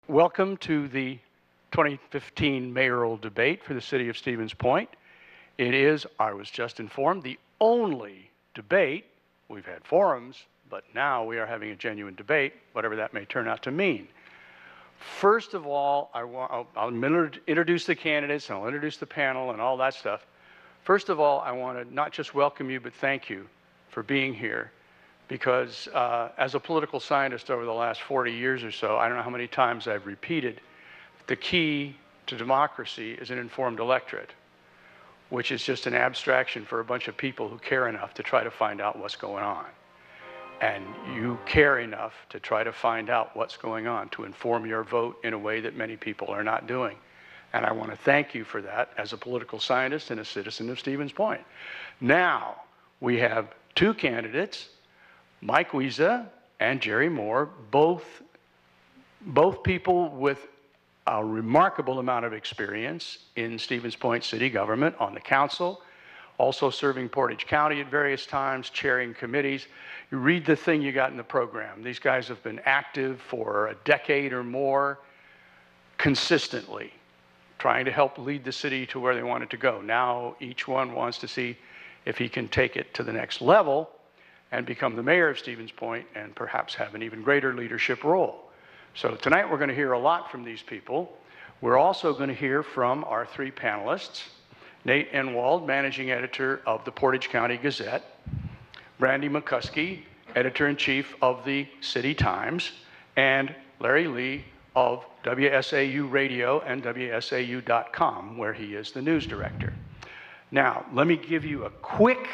Welcome to the 2015 mayoral debate for the city of Stevens Point. It is, I was just informed, the only debate. We've had forums, but now we are having a genuine debate, whatever that may turn out to mean. First of all, I'll introduce the candidates and I'll introduce the panel and all that stuff. First of all, I want to not just welcome you, but thank you for being here. Because as a political scientist over the last 40 years or so, I don't know how many times I've repeated, the key to democracy is an informed electorate, which is just an abstraction for a bunch of people who care enough to try to find out what's going on. And you care enough to try to find out what's going on, to inform your vote in a way that many people are not doing. And I want to thank you for that as a political scientist and a citizen of Stevens Point. Now, we have two candidates, Mike Wiese and Jerry Moore, both people with a remarkable amount of experience in Stevens Point city government, on the council, also serving Portage County at various times, chairing committees. You read the thing you got in the program. These guys have been active for a decade or more, consistently, trying to help lead the city to where they want it to go. Now each one wants to see if he can take it to the next level and become the mayor of Stevens Point and perhaps have an even greater leadership role. So tonight we're going to hear a lot from these people. We're also going to hear from our three panelists, Nate Enwald, managing editor of the Portage County Gazette, Brandy McCuskey, editor-in-chief of the City Times, and Larry Lee of WSAU Radio and WSAU.com, where he is the news director. Now, let me give you a quick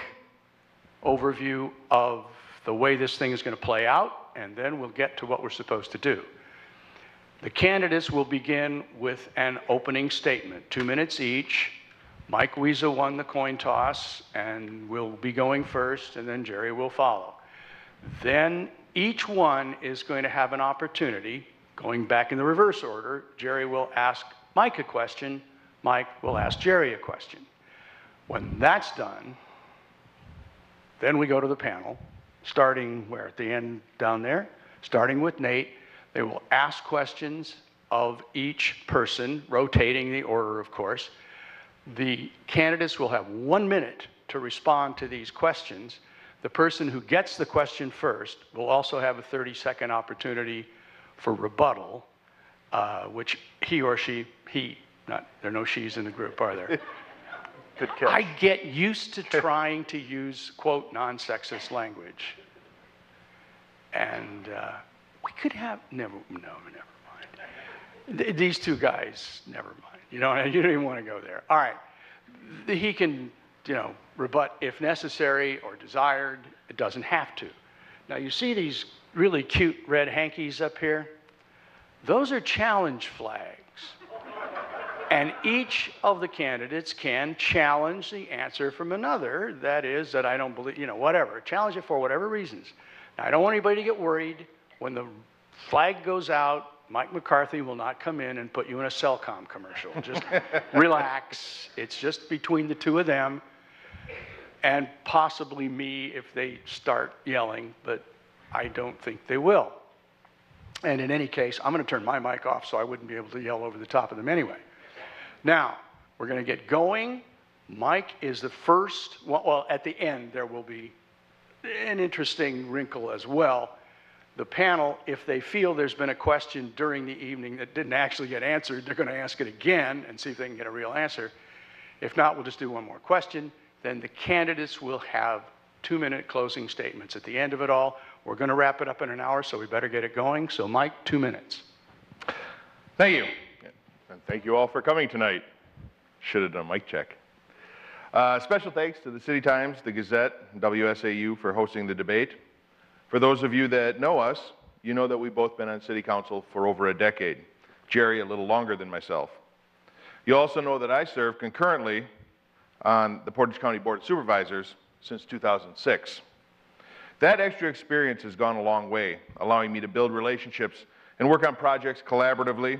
overview of the way this thing is going to play out, and then we'll get to what we're supposed to do. The candidates will begin with an opening statement, 2 minutes each. Mike Wiese won the coin toss and will be going first, and then Jerry will follow. Then each one is going to have an opportunity, going back in the reverse order. Jerry will ask Mike a question, Mike will ask Jerry a question. When that's done, then we go to the panel, starting where? At the end down there, starting with Nate. They will ask questions of each person, rotating the order, of course. The candidates will have 1 minute to respond to these questions. The person who gets the question first will also have a 30-second opportunity for rebuttal, which he or she, there are no she's in the group, are there? Good catch. I get used to trying to use, quote, non-sexist language. And we could have, never mind. These two guys, never mind. You don't even want to go there. All right. He can, rebut if necessary or desired. It doesn't have to. Now, you see these really cute red hankies up here? Those are challenge flags. And each of the candidates can challenge the answer from another. That is, that I don't believe, whatever. Challenge it for whatever reasons. Now, I don't want anybody to get worried. When the flag goes out, Mike McCarthy will not come in and put you in a Cellcom commercial. Just relax. It's just between the two of them and possibly me if they start yelling, but I don't think they will. And in any case, I'm going to turn my mic off so I wouldn't be able to yell over the top of them anyway. Now, we're going to get going. Mike is the first. Well, at the end, there will be an interesting wrinkle as well. The panel, if they feel there's been a question during the evening that didn't actually get answered, they're going to ask it again and see if they can get a real answer. If not, we'll just do one more question. Then the candidates will have 2-minute closing statements at the end of it all. We're going to wrap it up in an hour, so we better get it going. So, Mike, 2 minutes. Thank you. And thank you all for coming tonight. Should have done a mic check. Special thanks to the City Times, the Gazette, and WSAU for hosting the debate. For those of you that know us, you know that we've both been on City Council for over a decade. Jerry a little longer than myself. You also know that I served concurrently on the Portage County Board of Supervisors since 2006. That extra experience has gone a long way, allowing me to build relationships and work on projects collaboratively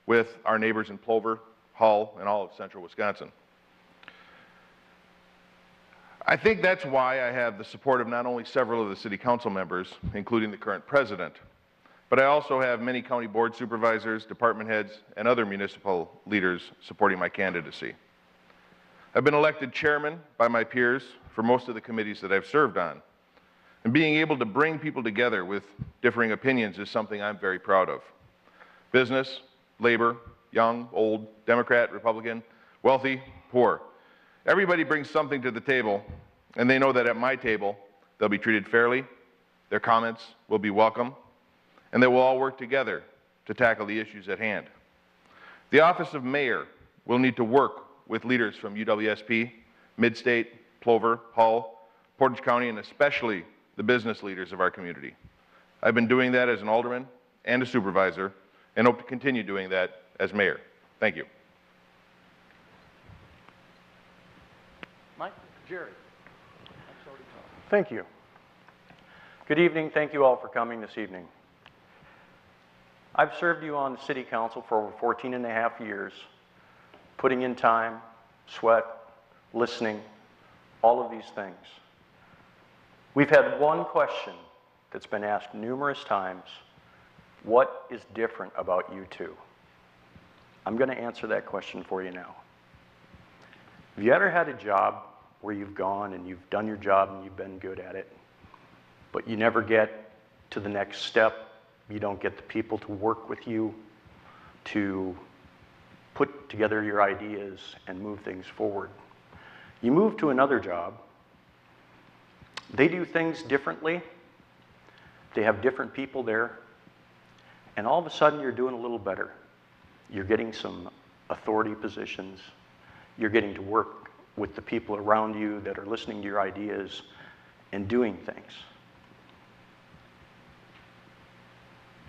with our neighbors in Plover, Hull, and all of central Wisconsin. I think that's why I have the support of not only several of the city council members, including the current president, but I also have many county board supervisors, department heads, and other municipal leaders supporting my candidacy. I've been elected chairman by my peers for most of the committees that I've served on. And being able to bring people together with differing opinions is something I'm very proud of. Business, labor, young, old, Democrat, Republican, wealthy, poor. Everybody brings something to the table, and they know that at my table, they'll be treated fairly, their comments will be welcome, and they will all work together to tackle the issues at hand. The office of mayor will need to work with leaders from UWSP, Midstate, Plover, Hull, Portage County, and especially the business leaders of our community. I've been doing that as an alderman and a supervisor, and hope to continue doing that as mayor. Thank you. Mike, Jerry. Thank you. Good evening. Thank you all for coming this evening. I've served you on the city council for over 14 and a half years, putting in time, sweat, listening, all of these things. We've had one question that's been asked numerous times: what is different about you two? I'm going to answer that question for you now. Have you ever had a job where you've gone and you've done your job and you've been good at it, but you never get to the next step? You don't get the people to work with you to put together your ideas and move things forward. You move to another job. They do things differently. They have different people there. And all of a sudden, you're doing a little better. You're getting some authority positions. You're getting to work with the people around you that are listening to your ideas and doing things.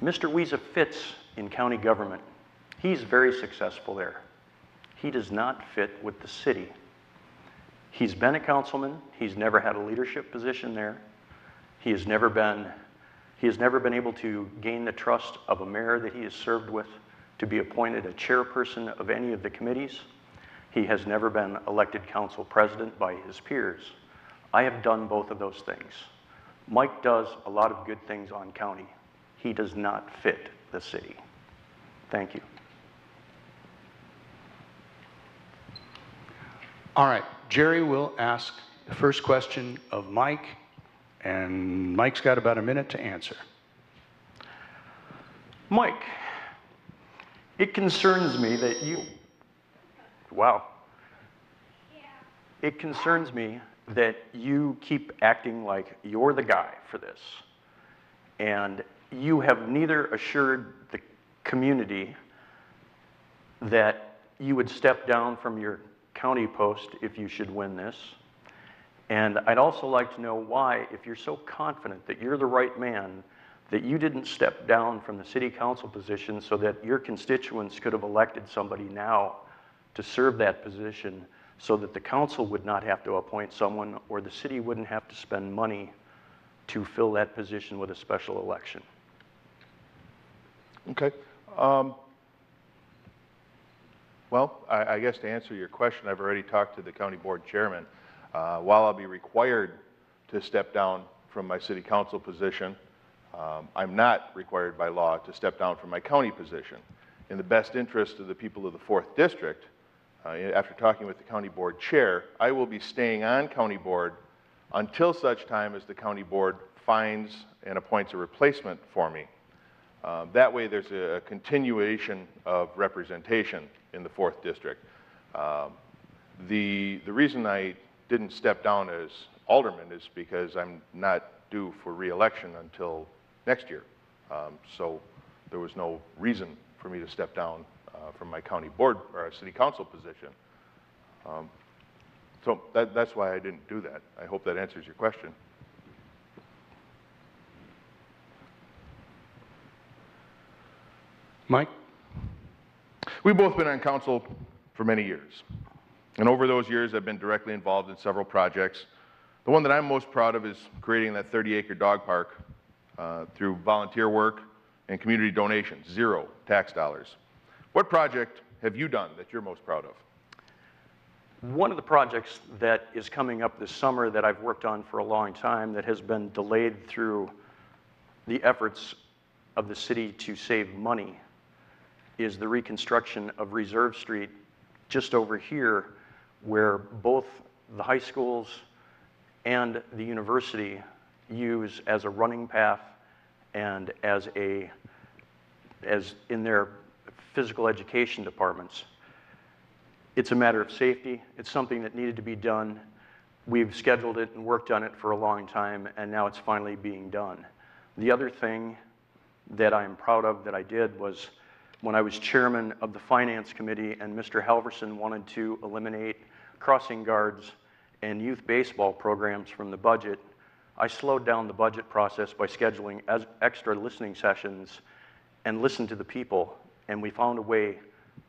Mr. Wiesa fits in county government. He's very successful there. He does not fit with the city. He's been a councilman. He's never had a leadership position there. He has never been able to gain the trust of a mayor that he has served with to be appointed a chairperson of any of the committees. He has never been elected council president by his peers. I have done both of those things. Mike does a lot of good things on county. He does not fit the city. Thank you. All right, Jerry will ask the first question of Mike, and Mike's got about a minute to answer. Mike, it concerns me that you, wow. It concerns me that you keep acting like you're the guy for this. And you have neither assured the community that you would step down from your county post if you should win this. And I'd also like to know why, if you're so confident that you're the right man, that you didn't step down from the city council position so that your constituents could have elected somebody now to serve that position, so that the council would not have to appoint someone or the city wouldn't have to spend money to fill that position with a special election. Okay. Well, I guess to answer your question, I've already talked to the county board chairman. While I'll be required to step down from my city council position, I'm not required by law to step down from my county position. In the best interest of the people of the 4th District, after talking with the county board chair, I will be staying on county board until such time as the county board finds and appoints a replacement for me. That way there's a continuation of representation in the 4th District. The reason I didn't step down as alderman is because I'm not due for re-election until next year. So there was no reason for me to step down from my county board or city council position. So that's why I didn't do that. I hope that answers your question. Mike? We've both been on council for many years. And over those years, I've been directly involved in several projects. The one that I'm most proud of is creating that 30-acre dog park through volunteer work and community donations, 0 tax dollars. What project have you done that you're most proud of? One of the projects that is coming up this summer that I've worked on for a long time that has been delayed through the efforts of the city to save money is the reconstruction of Reserve Street just over here, where both the high schools and the university use as a running path and as in their physical education departments. It's a matter of safety. It's something that needed to be done. We've scheduled it and worked on it for a long time, and now it's finally being done. The other thing that I'm proud of that I did was when I was chairman of the Finance Committee and Mr. Halverson wanted to eliminate crossing guards and youth baseball programs from the budget, I slowed down the budget process by scheduling extra listening sessions and listened to the people, and we found a way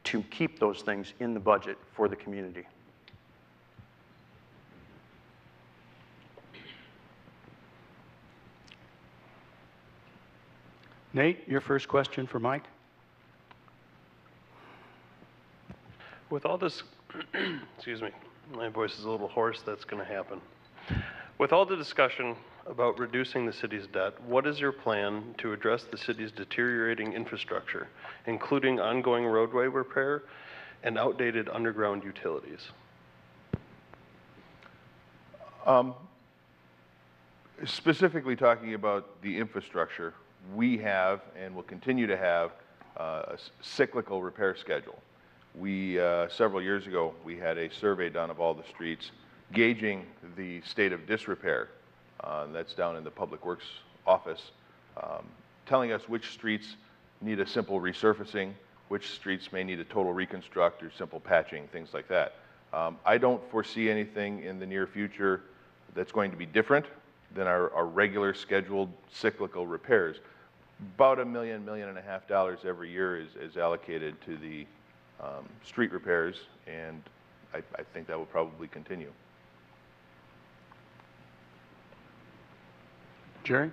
to keep those things in the budget for the community. Nate, your first question for Mike? With all this, excuse me, my voice is a little hoarse, that's going to happen. With all the discussion about reducing the city's debt, what is your plan to address the city's deteriorating infrastructure, including ongoing roadway repair and outdated underground utilities? Specifically talking about the infrastructure, we have and will continue to have a cyclical repair schedule. We, several years ago, we had a survey done of all the streets gauging the state of disrepair. That's down in the Public Works office, telling us which streets need a simple resurfacing, which streets may need a total reconstruct or simple patching, things like that. I don't foresee anything in the near future that's going to be different than our regular scheduled cyclical repairs. About $1 million, $1.5 million every year is allocated to the street repairs, and I think that will probably continue. Jerry?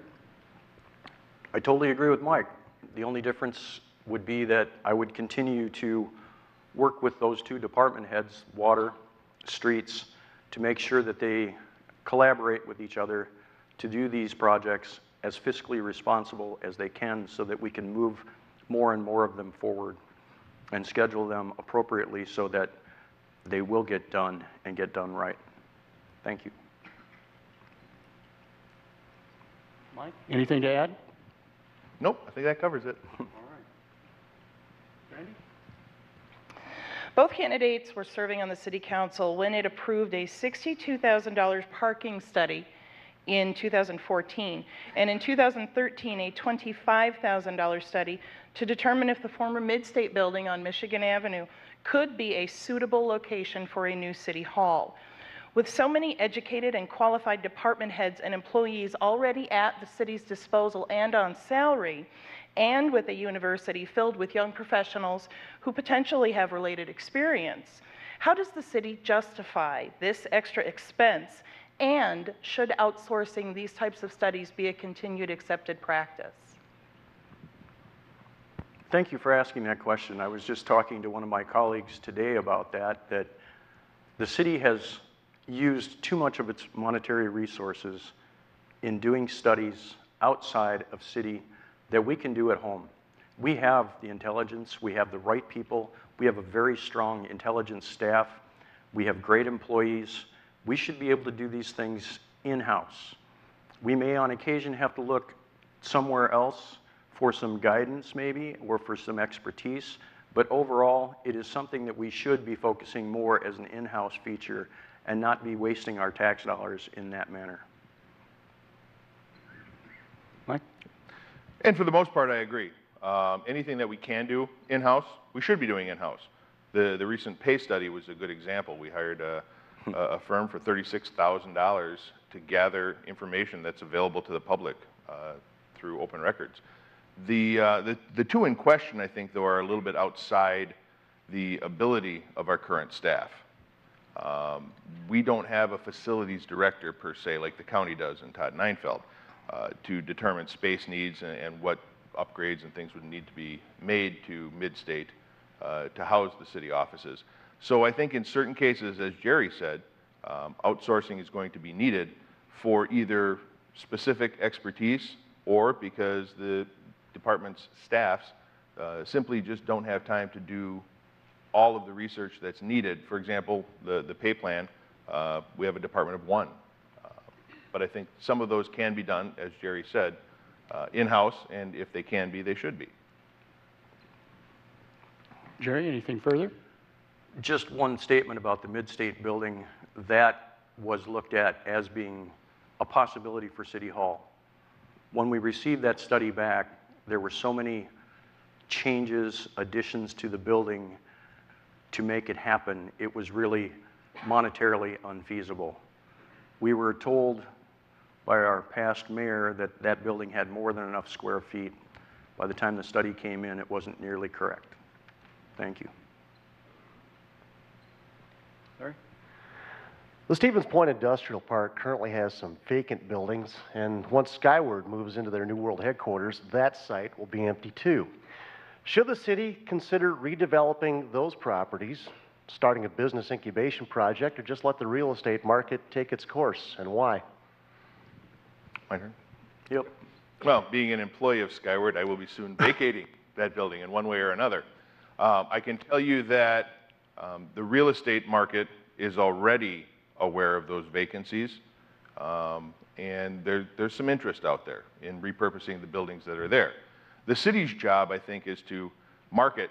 I totally agree with Mike. The only difference would be that I would continue to work with those two department heads, water, streets, to make sure that they collaborate with each other to do these projects as fiscally responsible as they can so that we can move more and more of them forward and schedule them appropriately so that they will get done and get done right. Thank you. Mike, anything to add? Nope, I think that covers it. All right. Randy? Both candidates were serving on the city council when it approved a $62,000 parking study in 2014, and in 2013 a $25,000 study to determine if the former Midstate building on Michigan Avenue could be a suitable location for a new city hall. With so many educated and qualified department heads and employees already at the city's disposal and on salary, and with a university filled with young professionals who potentially have related experience, how does the city justify this extra expense, and should outsourcing these types of studies be a continued accepted practice? Thank you for asking that question. I was just talking to one of my colleagues today about that the city has used too much of its monetary resources in doing studies outside of city that we can do at home. We have the intelligence, we have the right people, we have a very strong intelligence staff, we have great employees. We should be able to do these things in-house. We may on occasion have to look somewhere else for some guidance maybe, or for some expertise, but overall it is something that we should be focusing more as an in-house feature and not be wasting our tax dollars in that manner. Mike? And for the most part, I agree. Anything that we can do in-house, we should be doing in-house. The recent pay study was a good example. We hired a firm for $36,000 to gather information that's available to the public through open records. The two in question, I think, though, are a little bit outside the ability of our current staff. We don't have a facilities director, per se, like the county does in Todd Neinfeld, to determine space needs and what upgrades and things would need to be made to Midstate to house the city offices. So I think in certain cases, as Jerry said, outsourcing is going to be needed for either specific expertise or because the departments' staffs simply just don't have time to do all of the research that's needed. For example, the pay plan, we have a department of one. But I think some of those can be done, as Jerry said, in-house, and if they can be, they should be. Jerry, anything further? Just one statement about the Mid-State building. That was looked at as being a possibility for City Hall. When we received that study back, there were so many changes, additions to the building to make it happen. It was really monetarily unfeasible. We were told by our past mayor that that building had more than enough square feet. By the time the study came in, it wasn't nearly correct. Thank you. Larry? The Stevens Point Industrial Park currently has some vacant buildings, and once Skyward moves into their New World headquarters, that site will be empty too. Should the city consider redeveloping those properties, starting a business incubation project, or just let the real estate market take its course, and why? My turn? Yep. Well, being an employee of Skyward, I will be soon vacating that building in one way or another. I can tell you that the real estate market is already aware of those vacancies, and there's some interest out there in repurposing the buildings that are there. The city's job, I think, is to market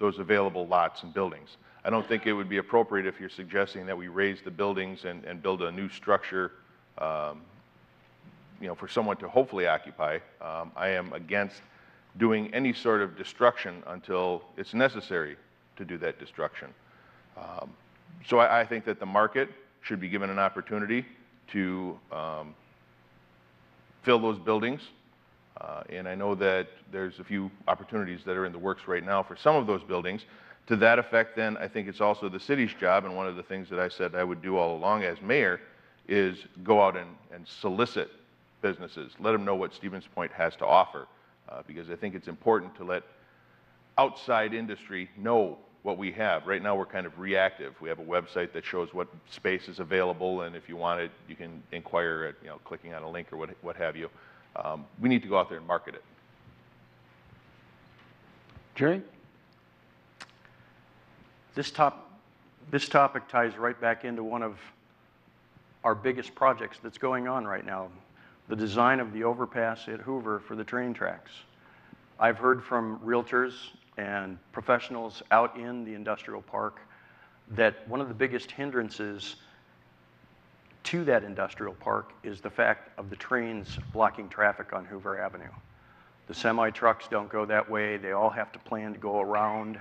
those available lots and buildings. I don't think it would be appropriate if you're suggesting that we raise the buildings and build a new structure for someone to hopefully occupy. I am against doing any sort of destruction until it's necessary to do that destruction. So I think that the market should be given an opportunity to fill those buildings. And I know that there's a few opportunities that are in the works right now for some of those buildings. To that effect, then, I think it's also the city's job, and one of the things that I said I would do all along as mayor is go out and solicit businesses, let them know what Stevens Point has to offer, because I think it's important to let outside industry know what we have. Right now, we're kind of reactive. We have a website that shows what space is available, and if you want it, you can inquire at clicking on a link or what have you. We need to go out there and market it. Jerry? This topic ties right back into one of our biggest projects that's going on right now, the design of the overpass at Hoover for the train tracks. I've heard from realtors and professionals out in the industrial park that one of the biggest hindrances to that industrial park is the fact of the trains blocking traffic on Hoover Avenue. The semi-trucks don't go that way. They all have to plan to go around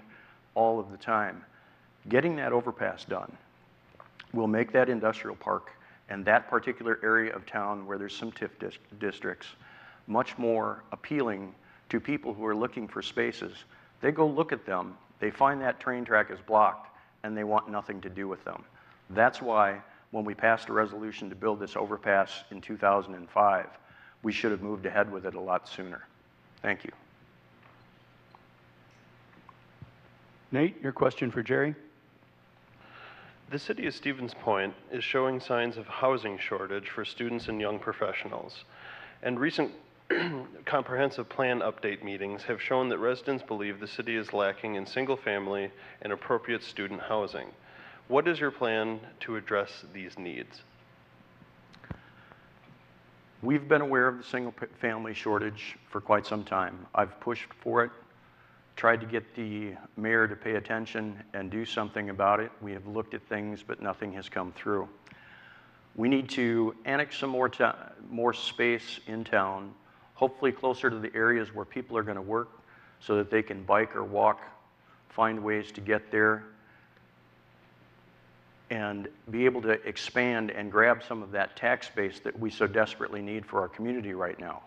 all of the time. Getting that overpass done will make that industrial park and that particular area of town where there's some TIF districts much more appealing to people who are looking for spaces. They go look at them, they find that train track is blocked, and they want nothing to do with them. That's why when we passed a resolution to build this overpass in 2005, we should have moved ahead with it a lot sooner. Thank you. Nate, your question for Jerry? The city of Stevens Point is showing signs of housing shortage for students and young professionals. And recent comprehensive plan update meetings have shown that residents believe the city is lacking in single-family and appropriate student housing. What is your plan to address these needs? We've been aware of the single-family shortage for quite some time. I've pushed for it, tried to get the mayor to pay attention and do something about it. We have looked at things, but nothing has come through. We need to annex some more space in town, hopefully closer to the areas where people are going to work so that they can bike or walk, find ways to get there, and be able to expand and grab some of that tax base that we so desperately need for our community right now.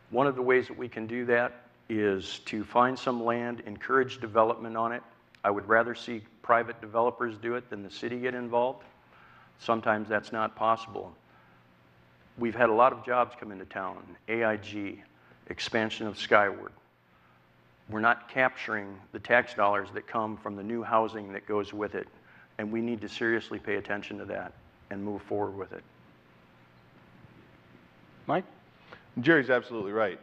One of the ways that we can do that is to find some land, encourage development on it. I would rather see private developers do it than the city get involved. Sometimes that's not possible. We've had a lot of jobs come into town, AIG, expansion of Skyward. We're not capturing the tax dollars that come from the new housing that goes with it, and we need to seriously pay attention to that and move forward with it. Mike? Jerry's absolutely right.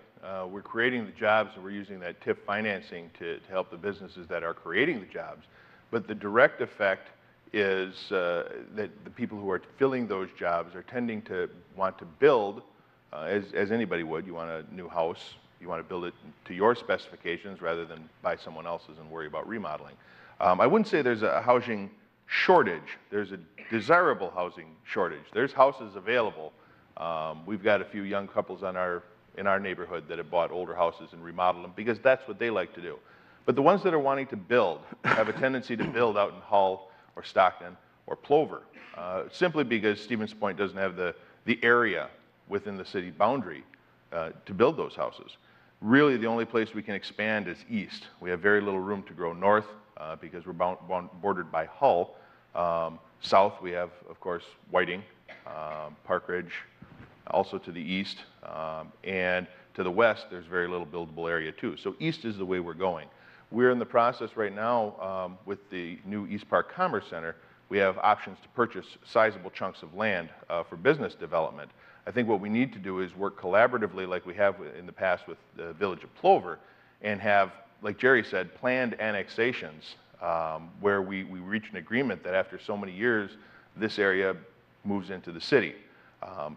we're creating the jobs and we're using that TIF financing to help the businesses that are creating the jobs. But the direct effect is that the people who are filling those jobs are tending to want to build, as anybody would. You want a new house, you want to build it to your specifications rather than buy someone else's and worry about remodeling. I wouldn't say there's a housing shortage. There's a desirable housing shortage. There's houses available. We've got a few young couples in our neighborhood that have bought older houses and remodeled them because that's what they like to do. But the ones that are wanting to build have a tendency to build out in Hull or Stockton or Plover, simply because Stevens Point doesn't have the area within the city boundary to build those houses. Really, the only place we can expand is east. We have very little room to grow north because we're bordered by Hull. South, we have, of course, Whiting, Park Ridge, also to the east, and to the west, there's very little buildable area too. So east is the way we're going. We're in the process right now with the new East Park Commerce Center. We have options to purchase sizable chunks of land for business development. I think what we need to do is work collaboratively like we have in the past with the village of Plover and have, like Jerry said, planned annexations where we reach an agreement that after so many years, this area moves into the city.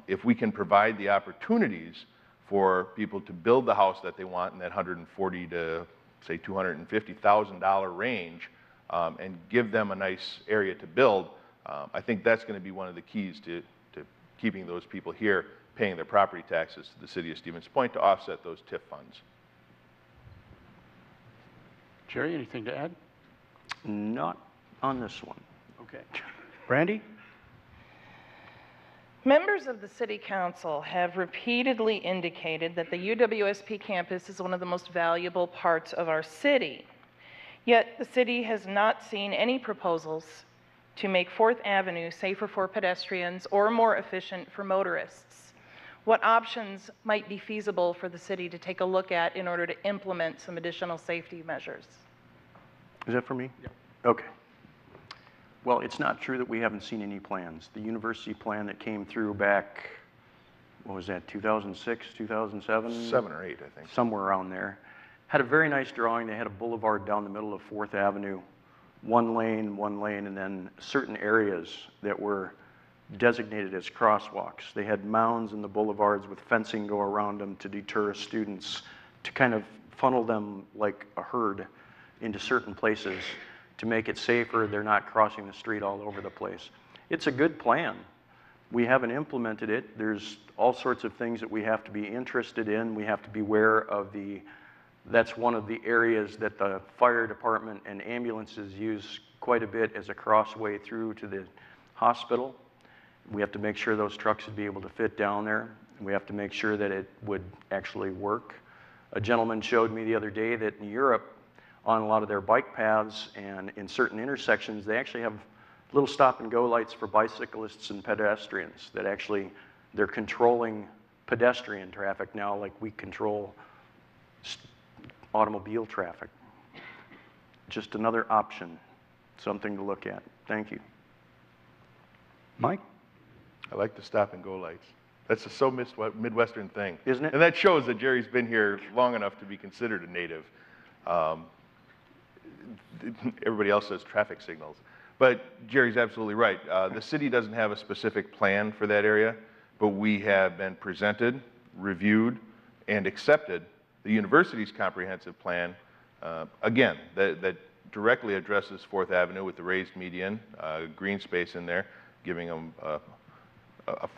If we can provide the opportunities for people to build the house that they want in that $140,000 to say $250,000 range and give them a nice area to build, I think that's going to be one of the keys to keeping those people here paying their property taxes to the city of Stevens Point to offset those TIF funds. Jerry, anything to add? Not on this one. Okay. Brandy? Members of the City Council have repeatedly indicated that the UWSP campus is one of the most valuable parts of our city. Yet the city has not seen any proposals to make 4th Avenue safer for pedestrians or more efficient for motorists. What options might be feasible for the city to take a look at in order to implement some additional safety measures? Is that for me? Yeah. Okay. Well, it's not true that we haven't seen any plans. The university plan that came through back, what was that, 2006, 2007? 7 or 8, I think. Somewhere around there. Had a very nice drawing. They had a boulevard down the middle of 4th Avenue, one lane, and then certain areas that were designated as crosswalks. They had mounds in the boulevards with fencing go around them to deter students, to kind of funnel them like a herd into certain places to make it safer. They're not crossing the street all over the place. It's a good plan. We haven't implemented it. There's all sorts of things that we have to be interested in. We have to be aware of that's one of the areas that the fire department and ambulances use quite a bit as a crossway through to the hospital. We have to make sure those trucks would be able to fit down there. We have to make sure that it would actually work. A gentleman showed me the other day that in Europe, on a lot of their bike paths and in certain intersections, they actually have little stop and go lights for bicyclists and pedestrians that actually, they're controlling pedestrian traffic now like we control automobile traffic. Just another option, something to look at. Thank you. Mike? I like the stop and go lights. That's a so Midwestern thing. Isn't it? And that shows that Jerry's been here long enough to be considered a native. Everybody else says traffic signals. But Jerry's absolutely right. The city doesn't have a specific plan for that area, but we have been presented, reviewed, and accepted the university's comprehensive plan, again, that directly addresses 4th Avenue with the raised median, green space in there, giving them a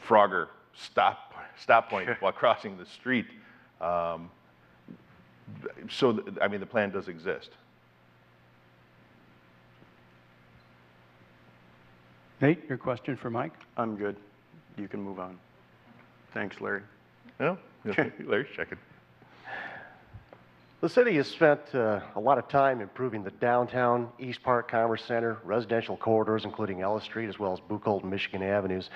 Frogger stop point while crossing the street. So, I mean, the plan does exist. Nate, your question for Mike? I'm good. You can move on. Thanks, Larry. No? Larry's checking. The city has spent a lot of time improving the downtown, East Park Commerce Center, residential corridors, including Ellis Street, as well as Buchholz and Michigan Avenues.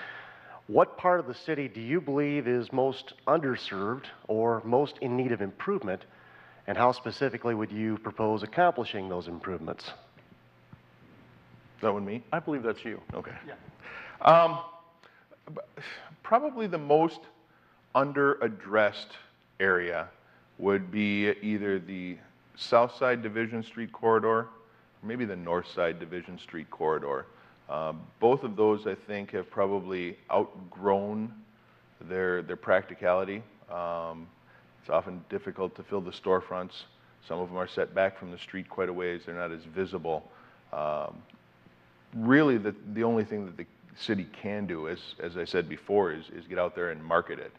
What part of the city do you believe is most underserved or most in need of improvement, and how specifically would you propose accomplishing those improvements? Is that one me? I believe that's you. Okay. Yeah. Probably the most under-addressed area would be either the south side Division Street corridor, or maybe the north side Division Street corridor. Both of those, I think, have probably outgrown their practicality. It's often difficult to fill the storefronts. Some of them are set back from the street quite a ways. They're not as visible. Really, the only thing that the city can do, as I said before, is get out there and market it.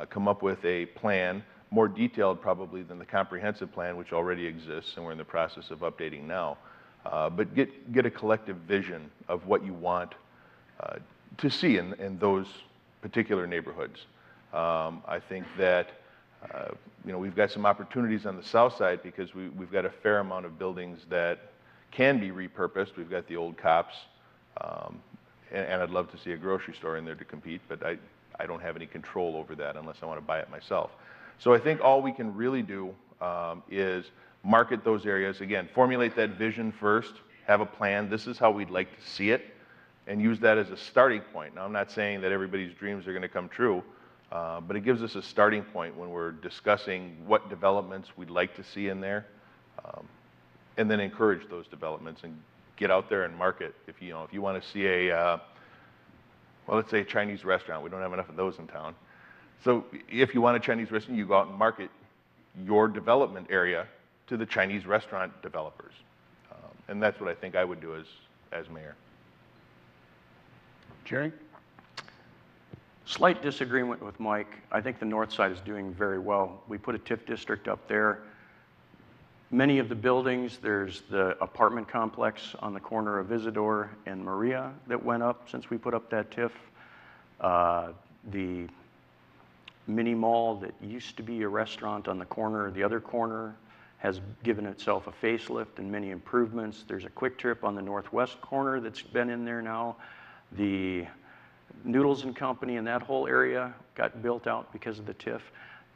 Come up with a plan, more detailed probably than the comprehensive plan, which already exists and we're in the process of updating now. But get a collective vision of what you want to see in those particular neighborhoods. I think that we've got some opportunities on the south side because we've got a fair amount of buildings that can be repurposed. We've got the old cops, and I'd love to see a grocery store in there to compete, but I don't have any control over that unless I want to buy it myself. So I think all we can really do is market those areas. Again, formulate that vision first, have a plan. This is how we'd like to see it, and use that as a starting point. Now, I'm not saying that everybody's dreams are going to come true, but it gives us a starting point when we're discussing what developments we'd like to see in there, and then encourage those developments and get out there and market. If you want to see well, let's say a Chinese restaurant. We don't have enough of those in town. So if you want a Chinese restaurant, you go out and market your development area to the Chinese restaurant developers. And that's what I think I would do as mayor. Jerry? Slight disagreement with Mike. I think the north side is doing very well. We put a TIF district up there. Many of the buildings, there's the apartment complex on the corner of Isidore and Maria that went up since we put up that TIF. The mini mall that used to be a restaurant on the corner, the other corner, has given itself a facelift and many improvements. There's a Quick Trip on the northwest corner that's been in there now. The Noodles and Company in that whole area got built out because of the TIF.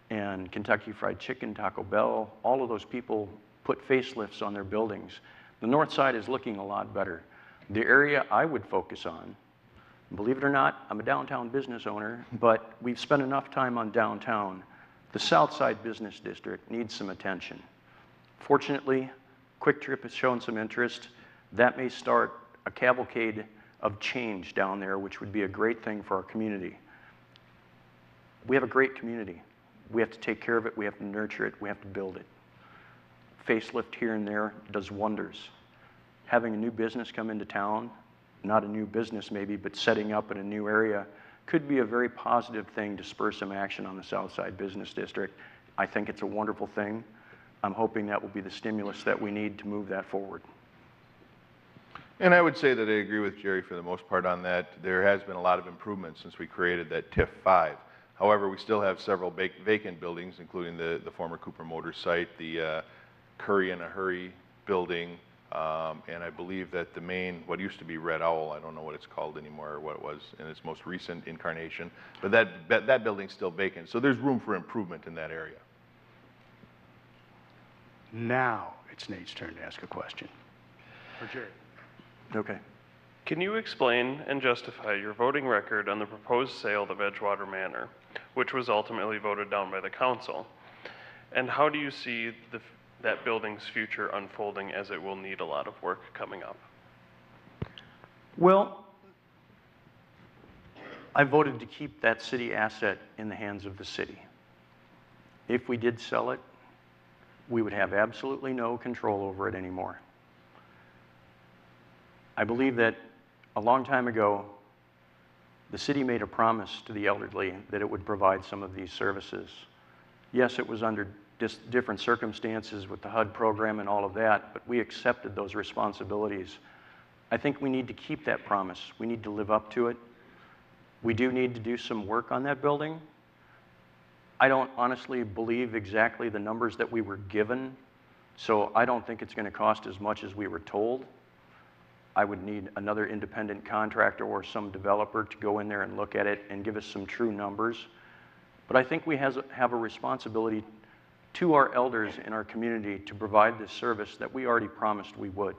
And Kentucky Fried Chicken, Taco Bell, all of those people put facelifts on their buildings. The north side is looking a lot better. The area I would focus on, believe it or not, I'm a downtown business owner, but we've spent enough time on downtown. The south side business district needs some attention. Fortunately, Quick Trip has shown some interest. That may start a cavalcade of change down there, which would be a great thing for our community. We have a great community. We have to take care of it, we have to nurture it, we have to build it. Facelift here and there does wonders. Having a new business come into town, not a new business maybe, but setting up in a new area, could be a very positive thing to spur some action on the South Side Business District. I think it's a wonderful thing. I'm hoping that will be the stimulus that we need to move that forward. And I would say that I agree with Jerry for the most part on that. There has been a lot of improvement since we created that TIF 5. However, we still have several vacant buildings, including the former Cooper Motors site, the Curry in a Hurry building, and I believe that the main, what used to be Red Owl, I don't know what it's called anymore or what it was in its most recent incarnation, but that building's still vacant. So there's room for improvement in that area. Now it's Nate's turn to ask a question. For Jerry. Okay. Can you explain and justify your voting record on the proposed sale of Edgewater Manor, which was ultimately voted down by the council? And how do you see that building's future unfolding, as it will need a lot of work coming up? Well, I voted to keep that city asset in the hands of the city. If we did sell it, we would have absolutely no control over it anymore. I believe that a long time ago, the city made a promise to the elderly that it would provide some of these services. Yes, it was under different circumstances with the HUD program and all of that, but we accepted those responsibilities. I think we need to keep that promise. We need to live up to it. We do need to do some work on that building. I don't honestly believe exactly the numbers that we were given, so I don't think it's going to cost as much as we were told. I would need another independent contractor or some developer to go in there and look at it and give us some true numbers. But I think we have a responsibility to our elders in our community to provide this service that we already promised we would.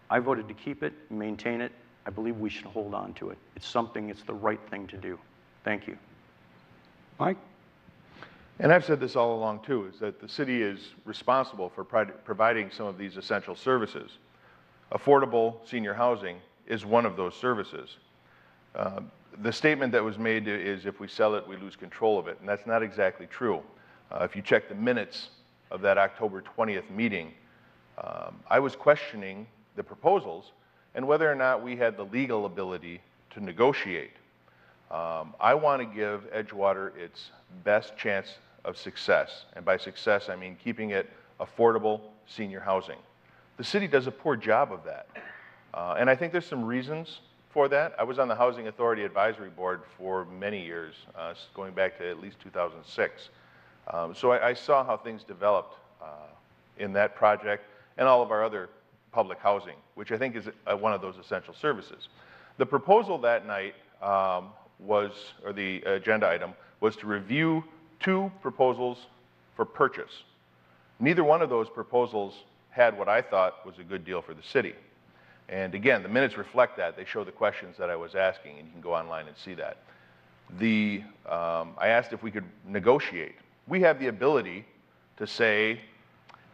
I voted to keep it, maintain it. I believe we should hold on to it. It's the right thing to do. Thank you. Mike? And I've said this all along too, is that the city is responsible for providing some of these essential services. Affordable senior housing is one of those services. The statement that was made is if we sell it, we lose control of it, and that's not exactly true. If you check the minutes of that October 20th meeting, I was questioning the proposals and whether or not we had the legal ability to negotiate. I want to give Edgewater its best chance of success, and by success I mean keeping it affordable senior housing. The city does a poor job of that, and I think there's some reasons for that. I was on the Housing Authority Advisory Board for many years, going back to at least 2006. So I saw how things developed in that project and all of our other public housing, which I think is one of those essential services. The proposal that night or the agenda item, was to review 2 proposals for purchase. Neither one of those proposals had what I thought was a good deal for the city. And again, the minutes reflect that. They show the questions that I was asking, and you can go online and see that. I asked if we could negotiate. We have the ability to say,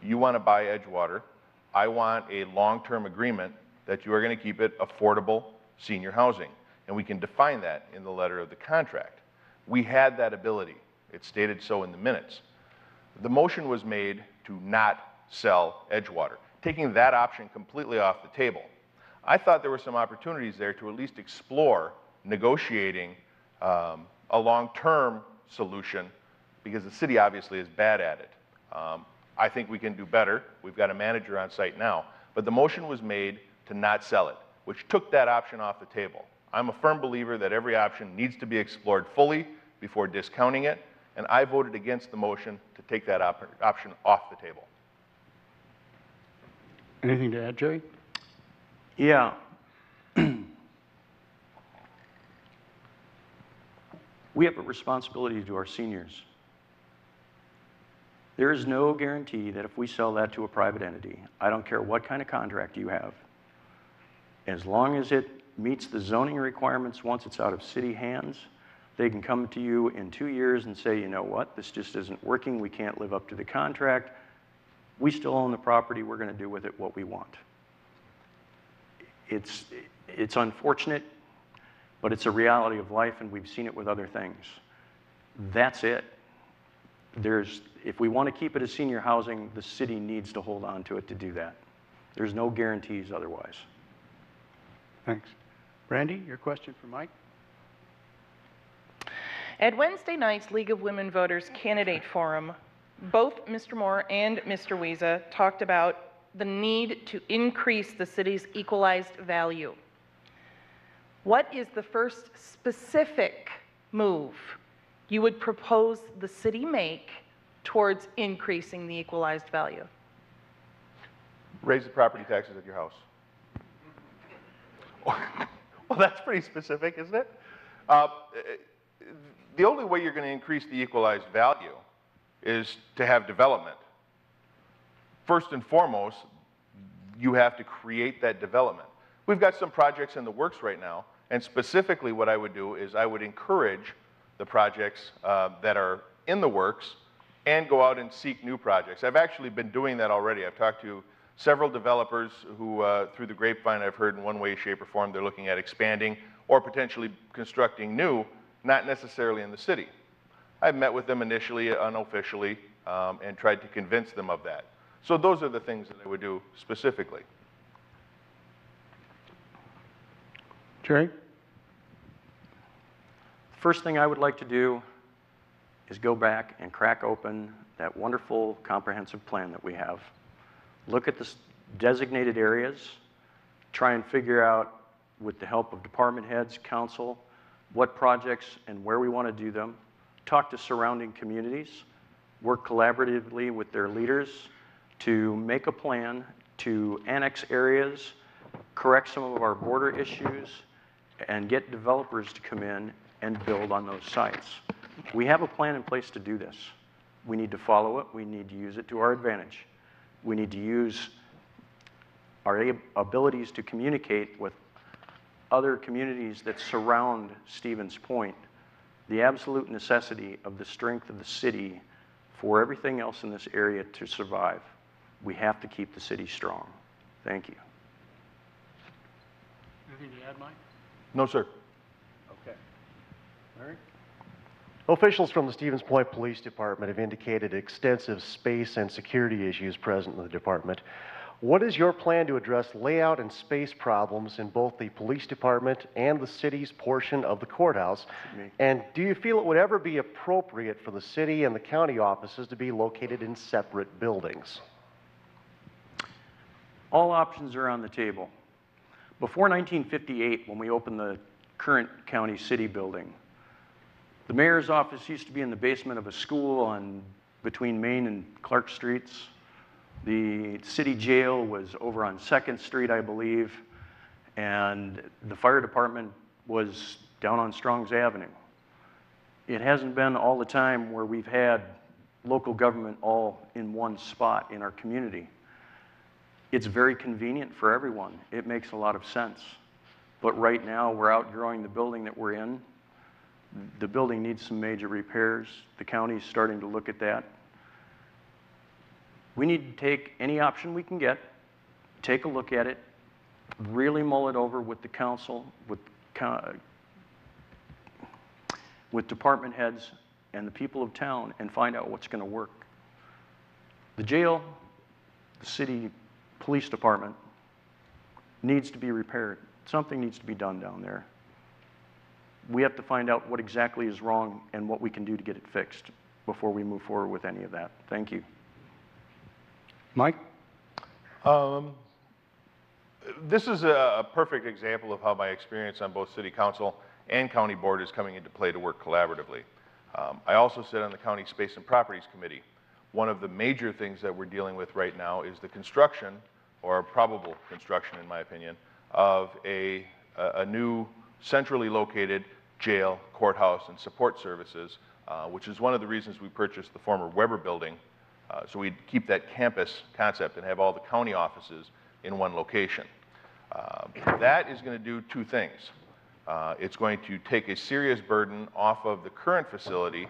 you want to buy Edgewater, I want a long-term agreement that you are going to keep it affordable senior housing. And we can define that in the letter of the contract. We had that ability. It's stated so in the minutes. The motion was made to not sell Edgewater, taking that option completely off the table. I thought there were some opportunities there to at least explore negotiating a long-term solution, because the city obviously is bad at it. I think we can do better. We've got a manager on site now. But the motion was made to not sell it, which took that option off the table. I'm a firm believer that every option needs to be explored fully before discounting it, and I voted against the motion to take that option off the table. Anything to add, Jerry? Yeah. We have a responsibility to our seniors. There is no guarantee that if we sell that to a private entity, I don't care what kind of contract you have, as long as it meets the zoning requirements once it's out of city hands, they can come to you in 2 years and say, you know what, this just isn't working, we can't live up to the contract, we still own the property, we're going to do with it what we want. It's unfortunate, but it's a reality of life, and we've seen it with other things. That's it. If we want to keep it as senior housing, the city needs to hold on to it to do that. There's no guarantees otherwise. Thanks. Brandy, your question for Mike? At Wednesday night's League of Women Voters Candidate Forum, both Mr. Moore and Mr. Wiesa talked about the need to increase the city's equalized value. What is the first specific move you would propose the city make towards increasing the equalized value? Raise the property taxes at your house. Well, that's pretty specific, isn't it? The only way you're going to increase the equalized value is to have development. First and foremost, you have to create that development. We've got some projects in the works right now, and specifically what I would do is I would encourage the projects that are in the works and go out and seek new projects. I've actually been doing that already. I've talked to several developers who, through the grapevine, I've heard in one way, shape, or form, they're looking at expanding or potentially constructing new, not necessarily in the city. I've met with them initially, unofficially, and tried to convince them of that. So those are the things that I would do specifically. Jerry? First thing I would like to do is go back and crack open that wonderful comprehensive plan that we have. Look at the designated areas, try and figure out, with the help of department heads, council, what projects and where we want to do them, talk to surrounding communities, work collaboratively with their leaders to make a plan to annex areas, correct some of our border issues, and get developers to come in and build on those sites. We have a plan in place to do this. We need to follow it. We need to use it to our advantage. We need to use our abilities to communicate with other communities that surround Stevens Point, the absolute necessity of the strength of the city for everything else in this area to survive. We have to keep the city strong. Thank you. Anything to add, Mike? No, sir. Okay. Larry? Officials from the Stevens Point Police Department have indicated extensive space and security issues present in the department. What is your plan to address layout and space problems in both the police department and the city's portion of the courthouse? And do you feel it would ever be appropriate for the city and the county offices to be located in separate buildings? All options are on the table. Before 1958, when we opened the current county city building, the mayor's office used to be in the basement of a school between Main and Clark Streets. The city jail was over on 2nd Street, I believe, and the fire department was down on Strong's Avenue. It hasn't been all the time where we've had local government all in one spot in our community. It's very convenient for everyone. It makes a lot of sense. But right now, we're outgrowing the building that we're in. The building needs some major repairs. The county's starting to look at that. We need to take any option we can get, take a look at it, really mull it over with the council, with department heads and the people of town, and find out what's going to work. The jail, the city police department needs to be repaired. Something needs to be done down there. We have to find out what exactly is wrong and what we can do to get it fixed before we move forward with any of that. Thank you. Mike? This is a perfect example of how my experience on both city council and county board is coming into play to work collaboratively. I also sit on the county space and properties committee. One of the major things that we're dealing with right now is the construction, or probable construction in my opinion, of a new centrally located jail, courthouse, and support services, which is one of the reasons we purchased the former Weber building, so we'd keep that campus concept and have all the county offices in one location. That is going to do two things. It's going to take a serious burden off of the current facility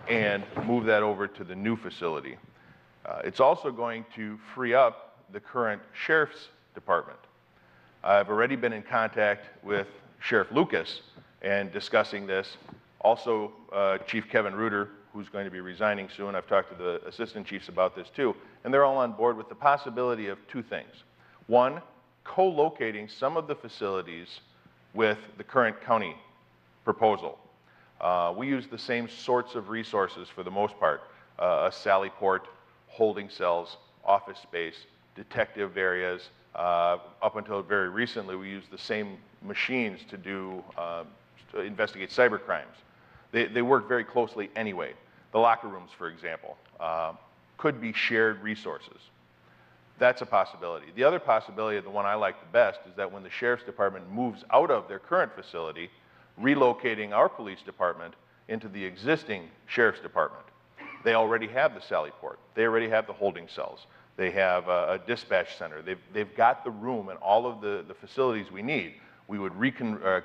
and move that over to the new facility. It's also going to free up the current sheriff's department. I've already been in contact with Sheriff Lucas and discussing this. Also, Chief Kevin Reuter, who's going to be resigning soon. I've talked to the assistant chiefs about this too, and they're all on board with the possibility of two things. One, co-locating some of the facilities with the current county proposal. We use the same sorts of resources for the most part, a sally port, holding cells, office space, detective areas. Up until very recently, we used the same machines to investigate cyber crimes. They work very closely anyway. The locker rooms, for example, could be shared resources. That's a possibility. The other possibility, the one I like the best, is that when the sheriff's department moves out of their current facility, relocating our police department into the existing sheriff's department. They already have the sally port. They already have the holding cells. They have a dispatch center. They've got the room and all of the facilities we need. We would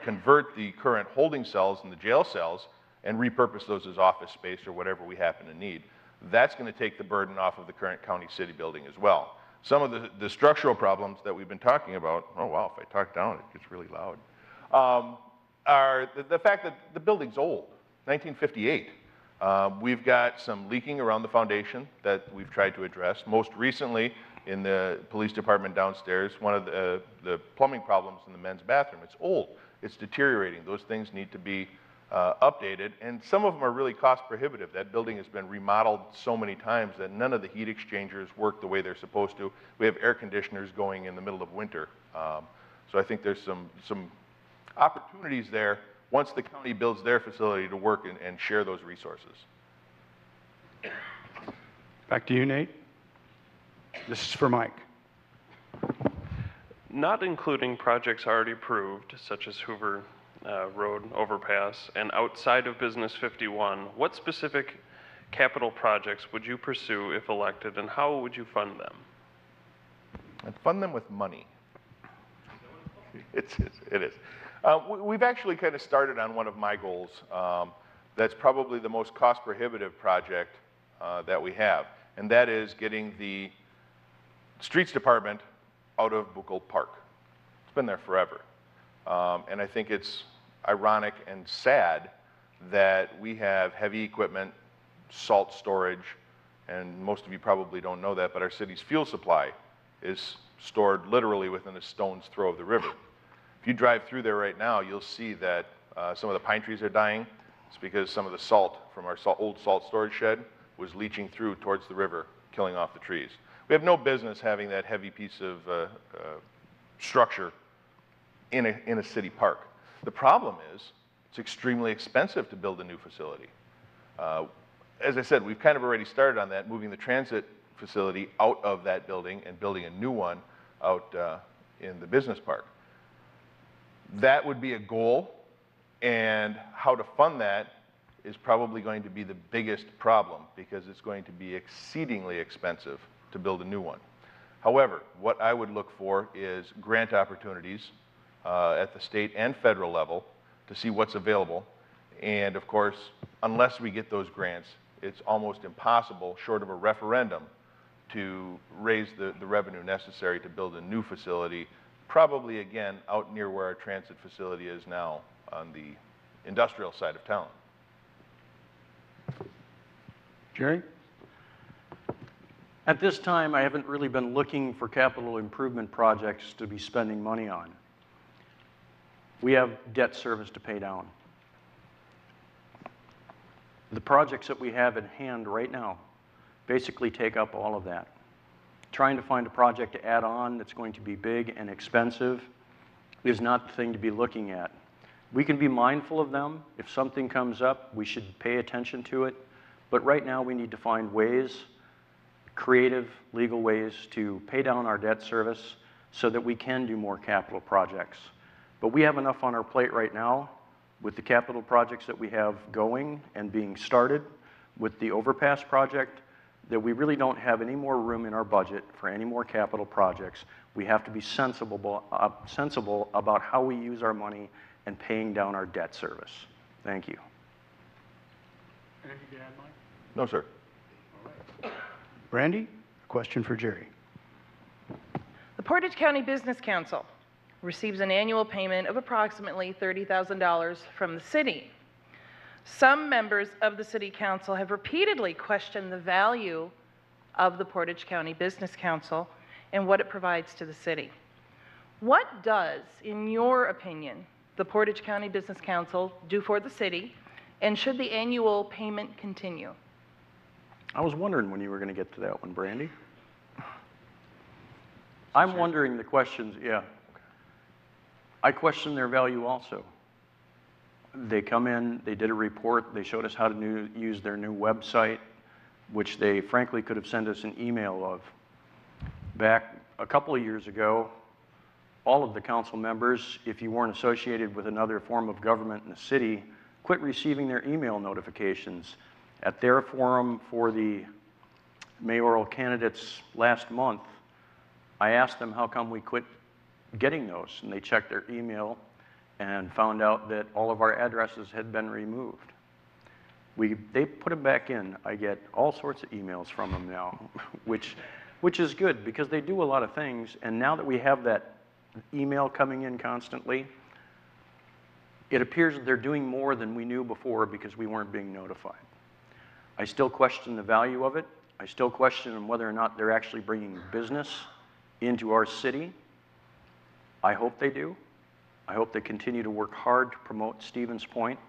convert the current holding cells and the jail cells and repurpose those as office space or whatever we happen to need. That's going to take the burden off of the current county city building as well. Some of the structural problems that we've been talking about, oh wow, if I talk down, it gets really loud, are the fact that the building's old, 1958. We've got some leaking around the foundation that we've tried to address. Most recently, in the police department downstairs, one of the plumbing problems in the men's bathroom. It's old, it's deteriorating. Those things need to be updated, and some of them are really cost prohibitive. That building has been remodeled so many times that none of the heat exchangers work the way they're supposed to. We have air conditioners going in the middle of winter. So I think there's some opportunities there once the county builds their facility to work and share those resources. Back to you, Nate. This is for Mike. Not including projects already approved, such as Hoover Road overpass, and outside of Business 51, what specific capital projects would you pursue if elected, and how would you fund them? I'd fund them with money. It is. We've actually kind of started on one of my goals. That's probably the most cost prohibitive project that we have, and that is getting the streets department out of Buchel Park. It's been there forever. And I think it's ironic and sad that we have heavy equipment, salt storage, and most of you probably don't know that, but our city's fuel supply is stored literally within a stone's throw of the river. If you drive through there right now, you'll see that some of the pine trees are dying. It's because some of the salt from our old salt storage shed was leaching through towards the river, killing off the trees. We have no business having that heavy piece of structure in a city park. The problem is it's extremely expensive to build a new facility. As I said, we've kind of already started on that, moving the transit facility out of that building and building a new one out in the business park. That would be a goal, and how to fund that is probably going to be the biggest problem because it's going to be exceedingly expensive to build a new one. However, what I would look for is grant opportunities at the state and federal level to see what's available. And of course, unless we get those grants, it's almost impossible, short of a referendum, to raise the revenue necessary to build a new facility, probably again out near where our transit facility is now on the industrial side of town. Jerry? At this time, I haven't really been looking for capital improvement projects to be spending money on. We have debt service to pay down. The projects that we have at hand right now basically take up all of that. Trying to find a project to add on that's going to be big and expensive is not the thing to be looking at. We can be mindful of them. If something comes up, we should pay attention to it. But right now, we need to find ways, creative, legal ways to pay down our debt service so that we can do more capital projects. But we have enough on our plate right now with the capital projects that we have going and being started with the overpass project that we really don't have any more room in our budget for any more capital projects. We have to be sensible about how we use our money and paying down our debt service. Thank you. Anything to add, Mike? No, sir. Brandy, a question for Jerry. The Portage County Business Council receives an annual payment of approximately $30,000 from the city. Some members of the City Council have repeatedly questioned the value of the Portage County Business Council and what it provides to the city. What does, in your opinion, the Portage County Business Council do for the city, and should the annual payment continue? I was wondering when you were going to get to that one, Brandy. I'm wondering the questions, yeah. I question their value also. They come in, they did a report, they showed us how to use their new website, which they frankly could have sent us an email of. Back a couple of years ago, all of the council members, if you weren't associated with another form of government in the city, quit receiving their email notifications. At their forum for the mayoral candidates last month, I asked them how come we quit getting those, and they checked their email and found out that all of our addresses had been removed. They put them back in. I get all sorts of emails from them now, which is good because they do a lot of things, and now that we have that email coming in constantly, it appears that they're doing more than we knew before because we weren't being notified. I still question the value of it. I still question whether or not they're actually bringing business into our city. I hope they do. I hope they continue to work hard to promote Stevens Point,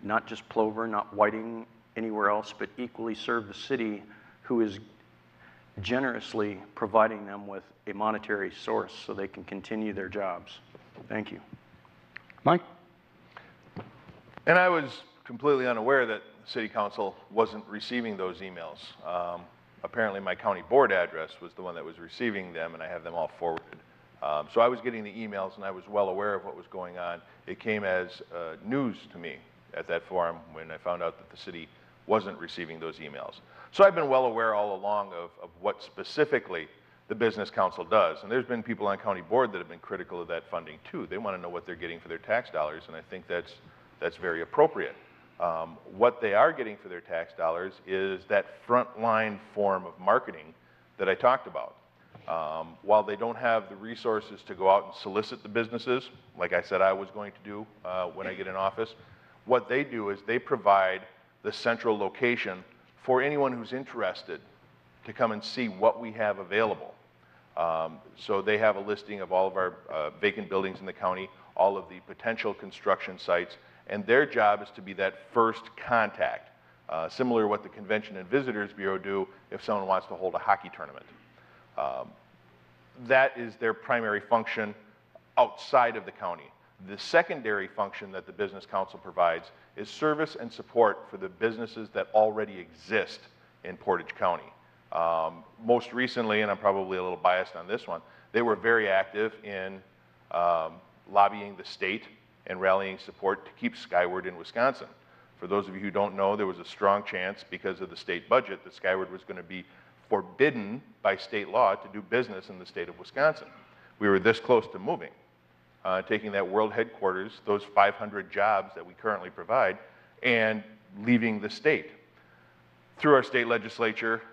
not just Plover, not Whiting, anywhere else, but equally serve the city who is generously providing them with a monetary source so they can continue their jobs. Thank you. Mike? And I was completely unaware that City Council wasn't receiving those emails. Apparently my county board address was the one that was receiving them, and I have them all forwarded. So I was getting the emails, and I was well aware of what was going on. It came as news to me at that forum when I found out that the city wasn't receiving those emails. So I've been well aware all along of what specifically the Business Council does. And there's been people on county board that have been critical of that funding too. They want to know what they're getting for their tax dollars, and I think that's very appropriate. What they are getting for their tax dollars is that frontline form of marketing that I talked about. While they don't have the resources to go out and solicit the businesses, like I said I was going to do when I get in office, what they do is they provide the central location for anyone who's interested to come and see what we have available. So they have a listing of all of our vacant buildings in the county, all of the potential construction sites, and their job is to be that first contact, similar to what the Convention and Visitors Bureau do if someone wants to hold a hockey tournament. That is their primary function outside of the county. The secondary function that the Business Council provides is service and support for the businesses that already exist in Portage County. Most recently, and I'm probably a little biased on this one, they were very active in lobbying the state and rallying support to keep Skyward in Wisconsin. For those of you who don't know, there was a strong chance because of the state budget that Skyward was going to be forbidden by state law to do business in the state of Wisconsin. We were this close to moving, taking that world headquarters, those 500 jobs that we currently provide, and leaving the state. Through our state legislature,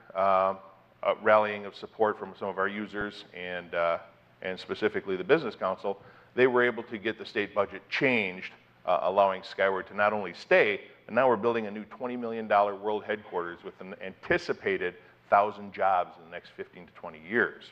rallying of support from some of our users and specifically the Business Council, they were able to get the state budget changed, allowing Skyward to not only stay, but now we're building a new $20 million world headquarters with an anticipated 1,000 jobs in the next 15 to 20 years.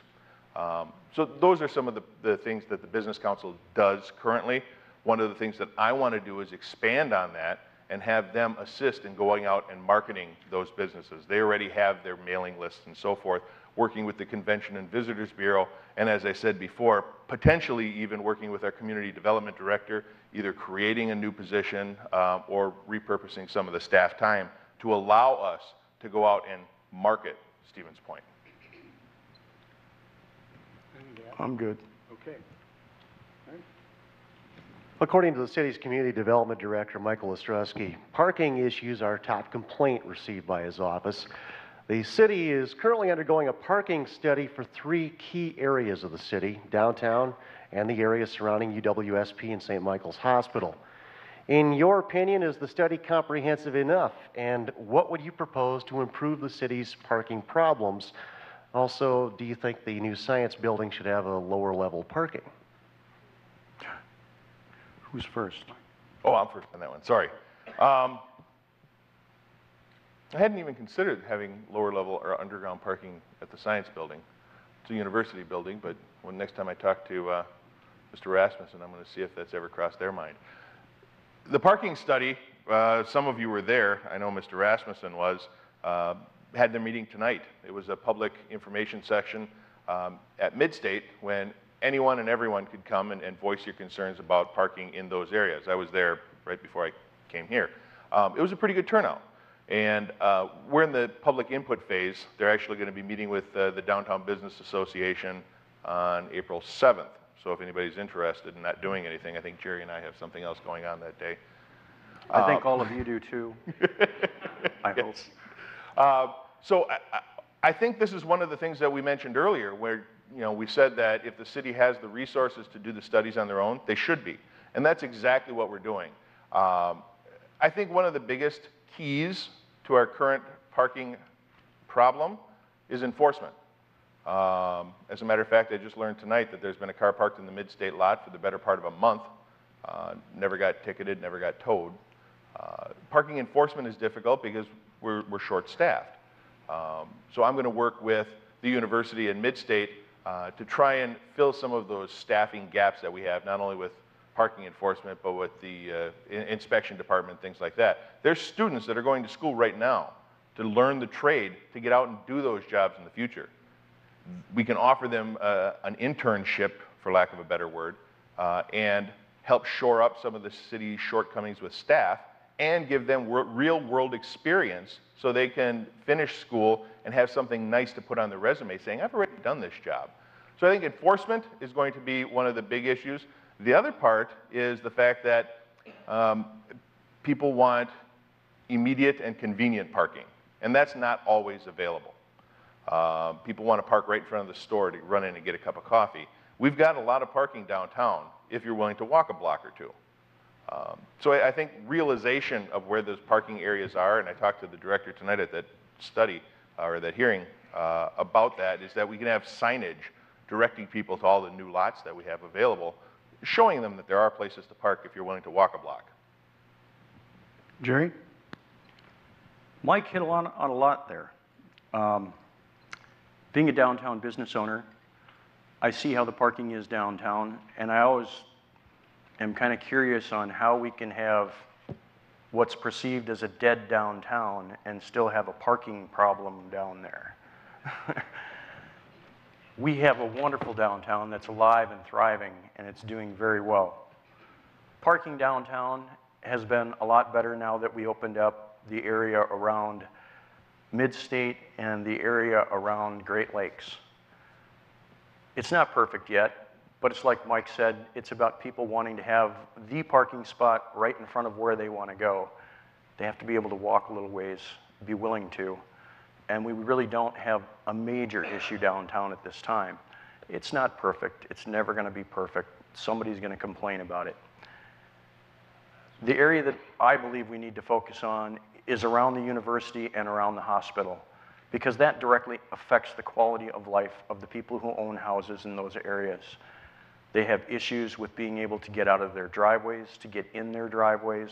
So those are some of the things that the Business Council does currently. One of the things that I want to do is expand on that and have them assist in going out and marketing those businesses. They already have their mailing lists and so forth, working with the Convention and Visitors Bureau, and as I said before, potentially even working with our Community Development Director, either creating a new position or repurposing some of the staff time to allow us to go out and market Stevens Point. I'm good. Okay. According to the city's Community Development Director, Michael Ostrowski, parking issues are a top complaint received by his office. The city is currently undergoing a parking study for 3 key areas of the city, downtown and the area surrounding UWSP and St. Michael's Hospital. In your opinion, is the study comprehensive enough? And what would you propose to improve the city's parking problems? Also, do you think the new science building should have a lower level parking? Who's first? Oh, I'm first on that one, sorry. I hadn't even considered having lower level or underground parking at the science building. It's a university building, but when next time I talk to Mr. Rasmussen, I'm going to see if that's ever crossed their mind. The parking study, some of you were there, I know Mr. Rasmussen was, had their meeting tonight. It was a public information section at Midstate when anyone and everyone could come and voice your concerns about parking in those areas. I was there right before I came here. It was a pretty good turnout. And we're in the public input phase. They're actually going to be meeting with the Downtown Business Association on April 7th. So if anybody's interested in not doing anything, I think Jerry and I have something else going on that day. I think all of you do too. I hope. So I think this is one of the things that we mentioned earlier where we said that if the city has the resources to do the studies on their own, they should be. And that's exactly what we're doing. I think one of the biggest keys to our current parking problem is enforcement. As a matter of fact, I just learned tonight that there's been a car parked in the Mid-State lot for the better part of a month. Never got ticketed, never got towed. Parking enforcement is difficult because we're short-staffed. So I'm going to work with the university and Mid-State to try and fill some of those staffing gaps that we have, not only with parking enforcement, but with the inspection department, things like that. There's students that are going to school right now to learn the trade to get out and do those jobs in the future. We can offer them an internship, for lack of a better word, and help shore up some of the city's shortcomings with staff and give them real-world experience so they can finish school and have something nice to put on their resume saying, I've already done this job. So I think enforcement is going to be one of the big issues. The other part is the fact that people want immediate and convenient parking, and that's not always available. People want to park right in front of the store to run in and get a cup of coffee. We've got a lot of parking downtown if you're willing to walk a block or two. So I think realization of where those parking areas are, and I talked to the director tonight at that study, or that hearing about that, is that we can have signage directing people to all the new lots that we have available, showing them that there are places to park if you're willing to walk a block. Jerry? Mike hit on a lot there. Being a downtown business owner, I see how the parking is downtown, and I always am kind of curious on how we can have what's perceived as a dead downtown and still have a parking problem down there. We have a wonderful downtown that's alive and thriving, and it's doing very well. Parking downtown has been a lot better now that we opened up the area around Mid-State and the area around Great Lakes. It's not perfect yet, but it's like Mike said, it's about people wanting to have the parking spot right in front of where they want to go. They have to be able to walk a little ways, be willing to, and we really don't have a major issue downtown at this time. It's not perfect. It's never going to be perfect. Somebody's going to complain about it. The area that I believe we need to focus on is around the university and around the hospital, because that directly affects the quality of life of the people who own houses in those areas. They have issues with being able to get out of their driveways, to get in their driveways.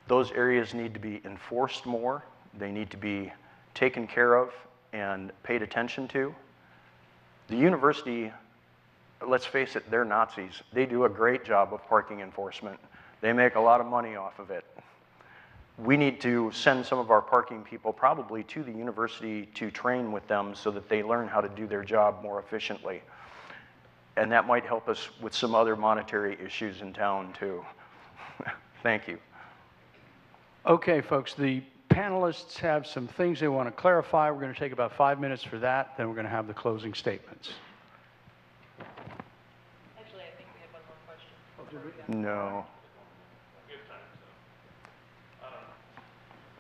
Those areas need to be enforced more. They need to be taken care of and paid attention to. The university, let's face it, they're Nazis. They do a great job of parking enforcement. They make a lot of money off of it. We need to send some of our parking people probably to the university to train with them so that they learn how to do their job more efficiently. And that might help us with some other monetary issues in town too. Thank you. Okay, folks, the panelists have some things they want to clarify. We're going to take about 5 minutes for that, then we're going to have the closing statements. Actually, I think we have one more question. No.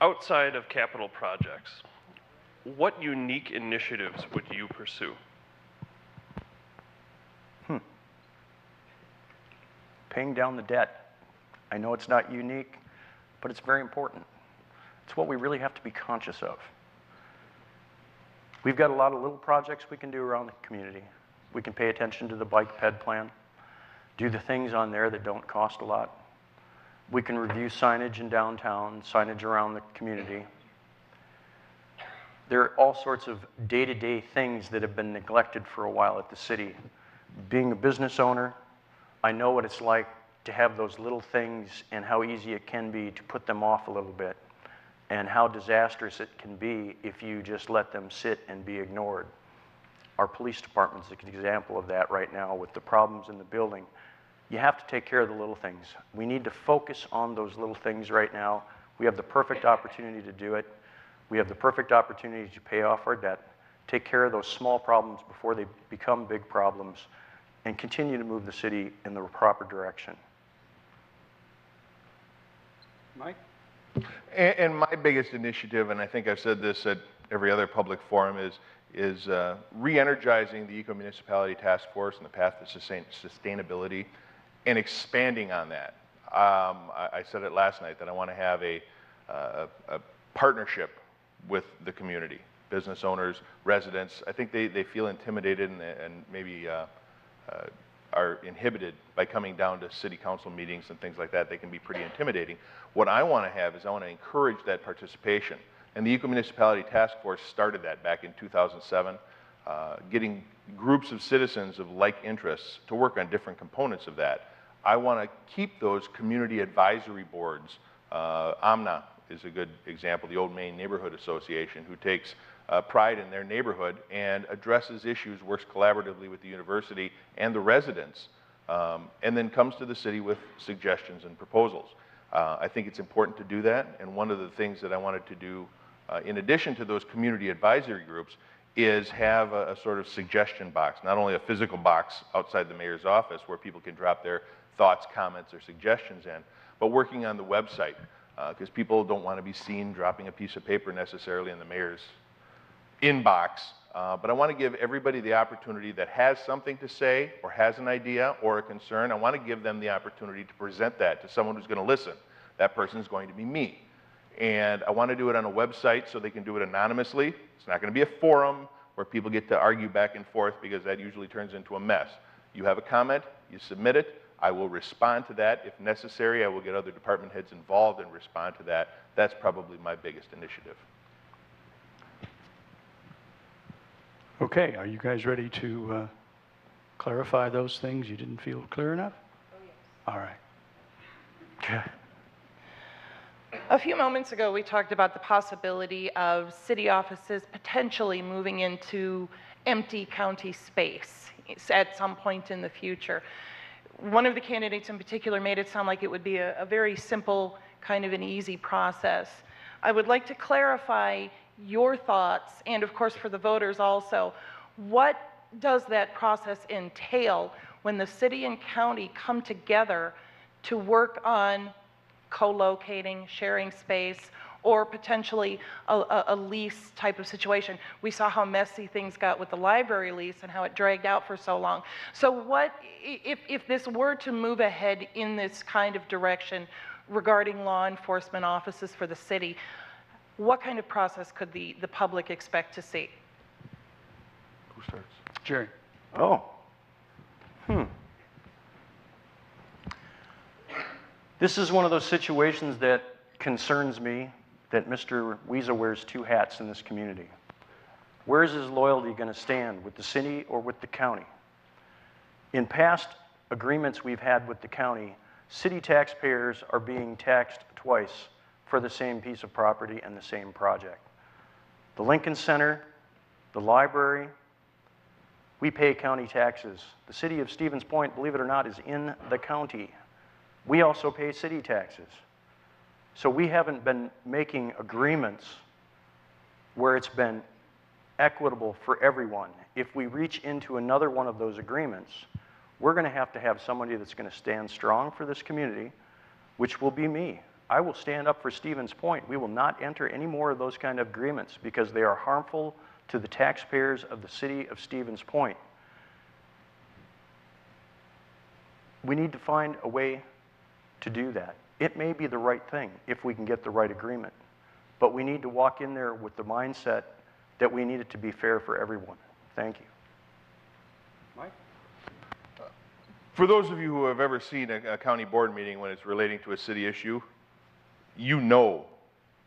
Outside of capital projects, what unique initiatives would you pursue? Paying down the debt. I know it's not unique, but it's very important. It's what we really have to be conscious of. We've got a lot of little projects we can do around the community. We can pay attention to the bike ped plan, do the things on there that don't cost a lot. We can review signage in downtown, signage around the community. There are all sorts of day-to-day things that have been neglected for a while at the city. Being a business owner, I know what it's like to have those little things and how easy it can be to put them off a little bit, and how disastrous it can be if you just let them sit and be ignored. Our police department's an example of that right now with the problems in the building. You have to take care of the little things. We need to focus on those little things right now. We have the perfect opportunity to do it. We have the perfect opportunity to pay off our debt, take care of those small problems before they become big problems, and continue to move the city in the proper direction. Mike? And my biggest initiative, and I think I've said this at every other public forum, is re-energizing the Eco-Municipality Task Force and the path to sustainability and expanding on that. I said it last night that I want to have a partnership with the community, business owners, residents. I think they feel intimidated and maybe are inhibited by coming down to city council meetings and things like that. They can be pretty intimidating. What I want to have is I want to encourage that participation. And the Eco-Municipality Task Force started that back in 2007, getting groups of citizens of like interests to work on different components of that. I want to keep those community advisory boards. AMNA is a good example, the Old Main Neighborhood Association, who takes pride in their neighborhood and addresses issues, works collaboratively with the university and the residents, and then comes to the city with suggestions and proposals. I think it's important to do that, and one of the things that I wanted to do in addition to those community advisory groups is have a sort of suggestion box, not only a physical box outside the mayor's office where people can drop their thoughts, comments, or suggestions in, but working on the website, because people don't want to be seen dropping a piece of paper necessarily in the mayor's inbox. but I want to give everybody the opportunity that has something to say or has an idea or a concern. I want to give them the opportunity to present that to someone who's going to listen. That person is going to be me. And I want to do it on a website so they can do it anonymously. It's not going to be a forum where people get to argue back and forth, because that usually turns into a mess. You have a comment, you submit it, I will respond to that. If necessary, I will get other department heads involved and respond to that. That's probably my biggest initiative. Okay, are you guys ready to clarify those things you didn't feel clear enough? Oh, yes. All right. Okay. A few moments ago, we talked about the possibility of city offices potentially moving into empty county space at some point in the future. One of the candidates in particular made it sound like it would be a very simple, kind of an easy process. I would like to clarify your thoughts, and of course for the voters also, what does that process entail when the city and county come together to work on co-locating, sharing space, or potentially a lease type of situation? We saw how messy things got with the library lease and how it dragged out for so long. So what, if this were to move ahead in this kind of direction regarding law enforcement offices for the city, what kind of process could the public expect to see? Who starts? Jerry. Oh. This is one of those situations that concerns me, that Mr. Wiesa wears two hats in this community. Where is his loyalty going to stand, with the city or with the county? In past agreements we've had with the county, city taxpayers are being taxed twice for the same piece of property and the same project. The Lincoln Center, the library, we pay county taxes. The city of Stevens Point, believe it or not, is in the county. We also pay city taxes. So we haven't been making agreements where it's been equitable for everyone. If we reach into another one of those agreements, we're going to have somebody that's going to stand strong for this community, which will be me. I will stand up for Stevens Point. We will not enter any more of those kind of agreements because they are harmful to the taxpayers of the city of Stevens Point. We need to find a way to do that. It may be the right thing if we can get the right agreement, but we need to walk in there with the mindset that we need it to be fair for everyone. Thank you. Mike? For those of you who have ever seen a county board meeting when it's relating to a city issue, you know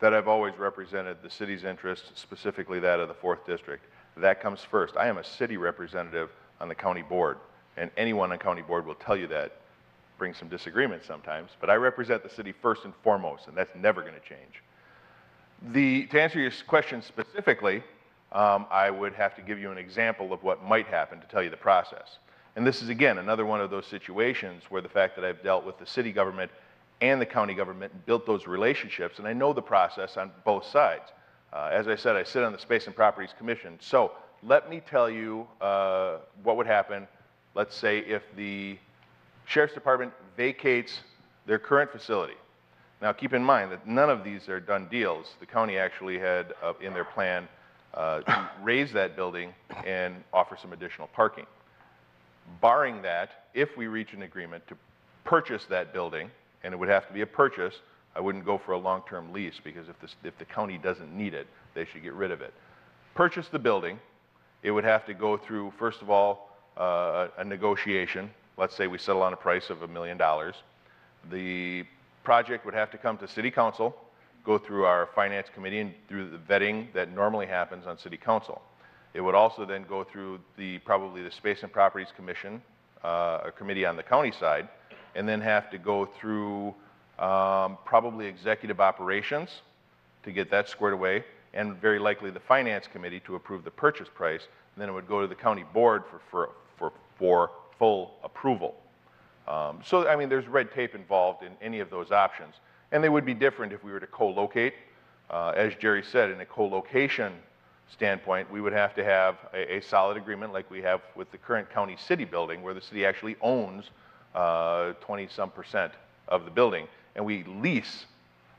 that I've always represented the city's interests, specifically that of the 4th District. That comes first. I am a city representative on the county board, and anyone on county board will tell you that. Brings some disagreement sometimes, but I represent the city first and foremost, and that's never going to change. To answer your question specifically, I would have to give you an example of what might happen to tell you the process. And this is, again, another one of those situations where the fact that I've dealt with the city government and the county government and built those relationships, and I know the process on both sides. As I said, I sit on the Space and Properties Commission. So let me tell you what would happen, let's say, if the Sheriff's Department vacates their current facility. Now, keep in mind that none of these are done deals. The county actually had in their plan to raise that building and offer some additional parking. Barring that, if we reach an agreement to purchase that building, and it would have to be a purchase, I wouldn't go for a long-term lease, because if the county doesn't need it, they should get rid of it. Purchase the building, it would have to go through, first of all, a negotiation. Let's say we settle on a price of $1 million. The project would have to come to City Council, go through our Finance Committee, and through the vetting that normally happens on City Council. It would also then go through probably the Space and Properties Commission, a committee on the county side, and then have to go through probably Executive Operations to get that squared away, and very likely the Finance Committee to approve the purchase price. And then it would go to the county board for full approval. So, I mean, there's red tape involved in any of those options. And they would be different if we were to co-locate. As Jerry said, in a co-location standpoint, we would have to have a solid agreement like we have with the current county city building, where the city actually owns 20-some% of the building, and we lease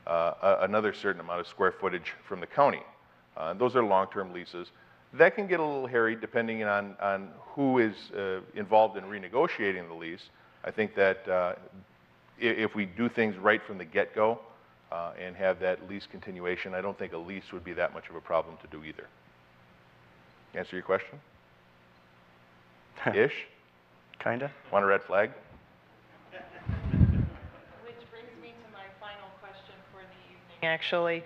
another certain amount of square footage from the county. Those are long-term leases. That can get a little hairy depending on who is involved in renegotiating the lease. I think that if we do things right from the get-go and have that lease continuation, I don't think a lease would be that much of a problem to do either. Answer your question? Ish? Kinda? Want a red flag? Which brings me to my final question for the evening. Actually,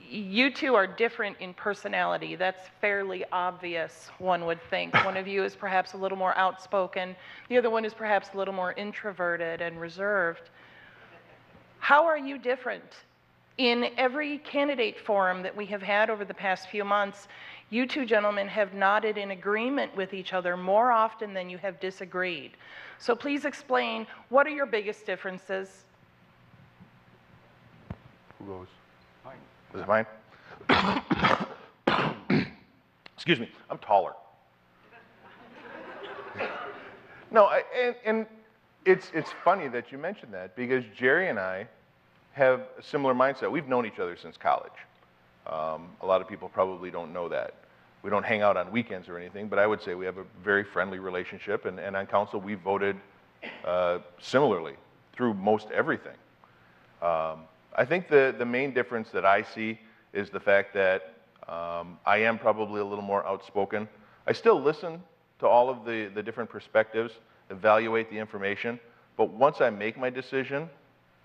you two are different in personality. That's fairly obvious, one would think. One of you is perhaps a little more outspoken. The other one is perhaps a little more introverted and reserved. How are you different? In every candidate forum that we have had over the past few months, you two gentlemen have nodded in agreement with each other more often than you have disagreed. So please explain, what are your biggest differences? Who goes? Mine. Is it mine? Excuse me, I'm taller. No, and it's funny that you mentioned that because Jerry and I have a similar mindset. We've known each other since college. A lot of people probably don't know that. We don't hang out on weekends or anything, but I would say we have a very friendly relationship, and on council we voted similarly through most everything. I think the main difference that I see is the fact that I am probably a little more outspoken. I still listen to all of the different perspectives, evaluate the information, but once I make my decision,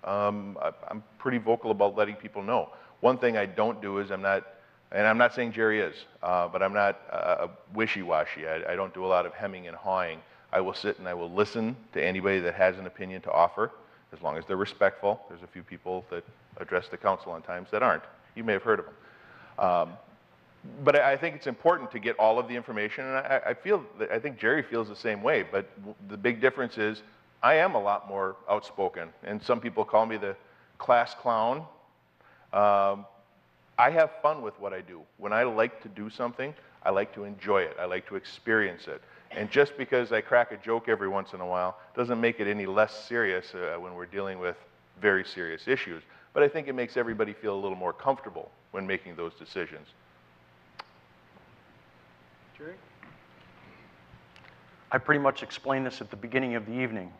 I'm pretty vocal about letting people know. One thing I don't do is I'm not saying Jerry is, but I'm not wishy-washy. I don't do a lot of hemming and hawing. I will sit and I will listen to anybody that has an opinion to offer, as long as they're respectful. There's a few people that address the council on times that aren't. You may have heard of them. But I think it's important to get all of the information, and I think Jerry feels the same way, but the big difference is I am a lot more outspoken, and some people call me the class clown. I have fun with what I do. When I like to do something, I like to enjoy it. I like to experience it. And just because I crack a joke every once in a while doesn't make it any less serious when we're dealing with very serious issues. But I think it makes everybody feel a little more comfortable when making those decisions. Jerry? I pretty much explained this at the beginning of the evening.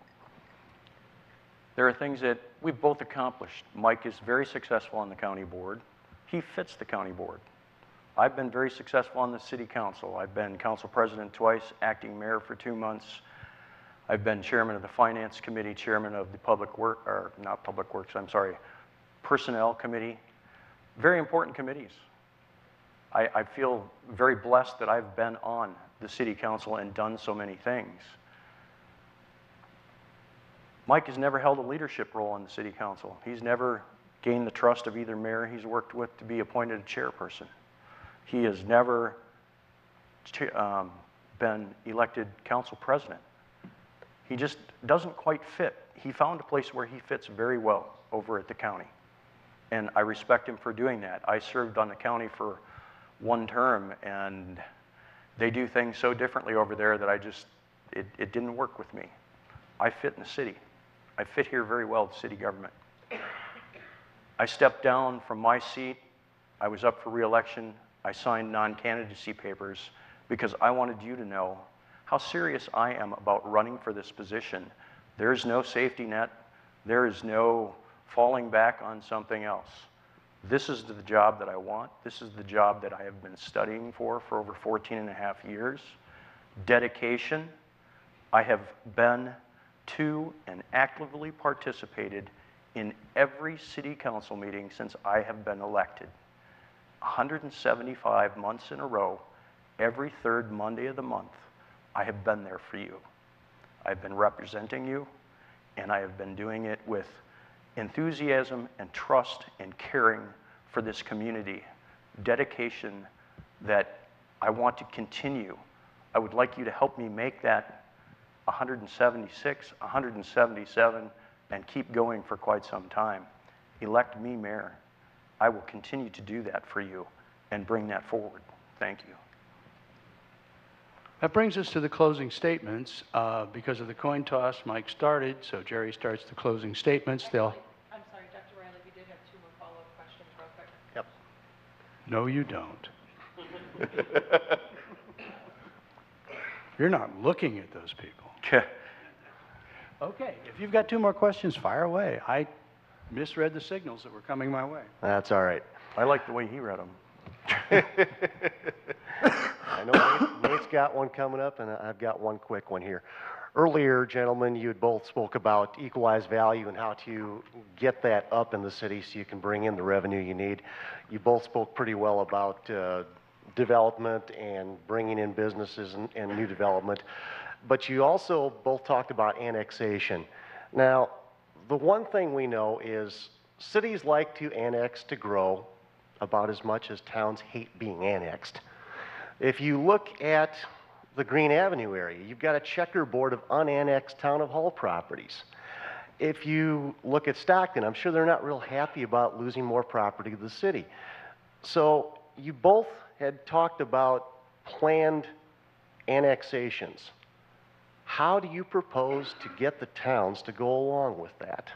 There are things that we've both accomplished. Mike is very successful on the county board. He fits the county board. I've been very successful on the city council. I've been council president twice, acting mayor for 2 months. I've been chairman of the finance committee, chairman of the personnel committee. Very important committees. I feel very blessed that I've been on the city council and done so many things. Mike has never held a leadership role on the city council. He's never gained the trust of either mayor he's worked with to be appointed a chairperson. He has never been elected council president. He just doesn't quite fit. He found a place where he fits very well over at the county. And I respect him for doing that. I served on the county for 1 term, and they do things so differently over there that it didn't work with me. I fit in the city. I fit here very well with city government. I stepped down from my seat. I was up for re-election. I signed non-candidacy papers because I wanted you to know how serious I am about running for this position. There is no safety net. There is no falling back on something else. This is the job that I want. This is the job that I have been studying for over 14 and a half years. Dedication. I have been to and actively participated in every city council meeting since I have been elected. 175 months in a row, every 3rd Monday of the month, I have been there for you. I've been representing you, and I have been doing it with enthusiasm and trust and caring for this community. Dedication that I want to continue. I would like you to help me make that 176, 177, and keep going for quite some time. Elect me mayor. I will continue to do that for you and bring that forward. Thank you. That brings us to the closing statements. Because of the coin toss, Mike started, so Jerry starts the closing statements. I'm sorry, Dr. Riley, we did have 2 more follow-up questions real quick. Yep. No, you don't. You're not looking at those people. Okay. Okay, if you've got 2 more questions, fire away. I misread the signals that were coming my way. That's all right. I like the way he read them. I know Nate's got one coming up, and I've got one quick one here. Earlier, gentlemen, you had both spoke about equalized value and how to get that up in the city so you can bring in the revenue you need. You both spoke pretty well about development and bringing in businesses and new development. But you also both talked about annexation. Now, the one thing we know is cities like to annex to grow about as much as towns hate being annexed. If you look at the Green Avenue area, you've got a checkerboard of unannexed town of Hull properties. If you look at Stockton, I'm sure they're not real happy about losing more property to the city. So you both had talked about planned annexations. How do you propose to get the towns to go along with that?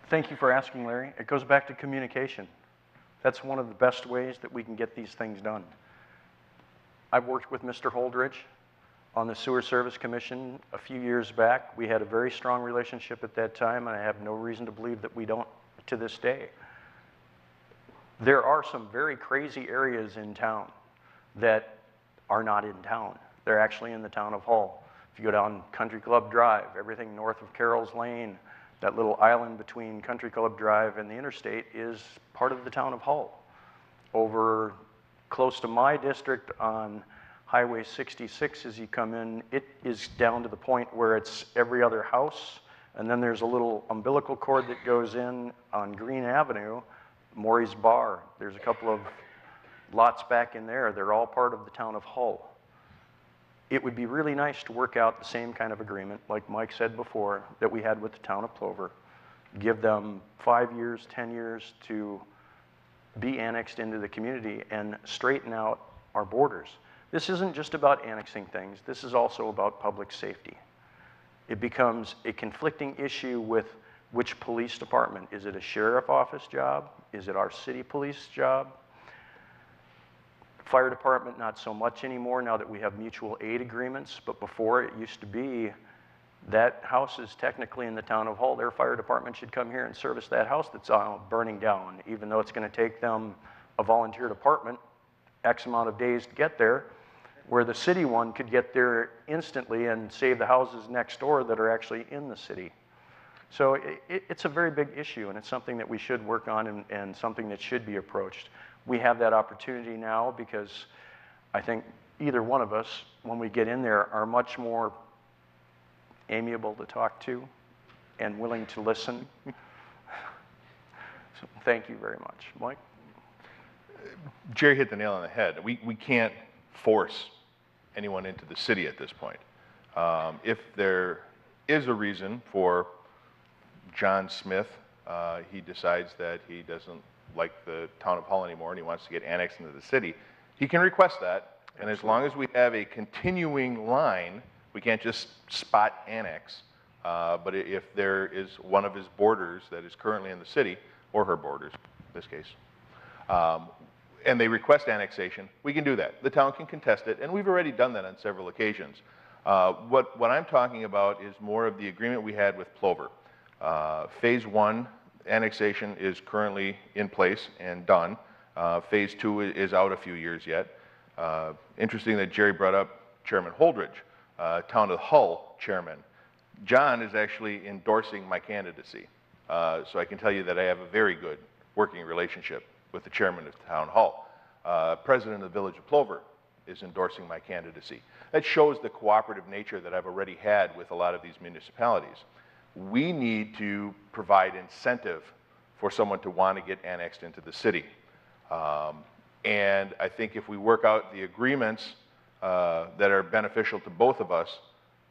Thank you for asking, Larry. It goes back to communication. That's one of the best ways that we can get these things done. I've worked with Mr. Holdridge on the Sewer Service Commission a few years back. We had a very strong relationship at that time, and I have no reason to believe that we don't to this day. There are some very crazy areas in town that are not in town. They're actually in the town of Hull. If you go down Country Club Drive, everything north of Carroll's Lane, that little island between Country Club Drive and the interstate is part of the town of Hull. Over close to my district on Highway 66 as you come in, it is down to the point where it's every other house, and then there's a little umbilical cord that goes in on Green Avenue, Maury's Bar. There's a couple of lots back in there. They're all part of the town of Hull. It would be really nice to work out the same kind of agreement, like Mike said before, that we had with the town of Plover. Give them 5 years, 10 years to be annexed into the community and straighten out our borders. This isn't just about annexing things. This is also about public safety. It becomes a conflicting issue with which police department. Is it a sheriff office job? Is it our city police job? Fire department, not so much anymore now that we have mutual aid agreements, but before it used to be that house is technically in the town of Hull. Their fire department should come here and service that house that's burning down, even though it's going to take them, a volunteer department, X amount of days to get there, where the city one could get there instantly and save the houses next door that are actually in the city. So it's a very big issue, and it's something that we should work on and something that should be approached. We have that opportunity now because I think either one of us, when we get in there, are much more amiable to talk to and willing to listen. So thank you very much. Mike? Jerry hit the nail on the head. We can't force anyone into the city at this point. If there is a reason for John Smith, he decides that he doesn't like the town of Hull anymore and he wants to get annexed into the city, he can request that. And as long as we have a continuing line, we can't just spot annex. But if there is one of his borders that is currently in the city, or her borders in this case, and they request annexation, we can do that. The town can contest it, and we've already done that on several occasions. What I'm talking about is more of the agreement we had with Plover. Phase 1 annexation is currently in place and done. Phase 2 is out a few years yet. Interesting that Jerry brought up Chairman Holdridge, Town of Hull Chairman. John is actually endorsing my candidacy. So I can tell you that I have a very good working relationship with the Chairman of Town Hall. President of the Village of Plover is endorsing my candidacy. That shows the cooperative nature that I've already had with a lot of these municipalities. We need to provide incentive for someone to want to get annexed into the city. And I think if we work out the agreements that are beneficial to both of us,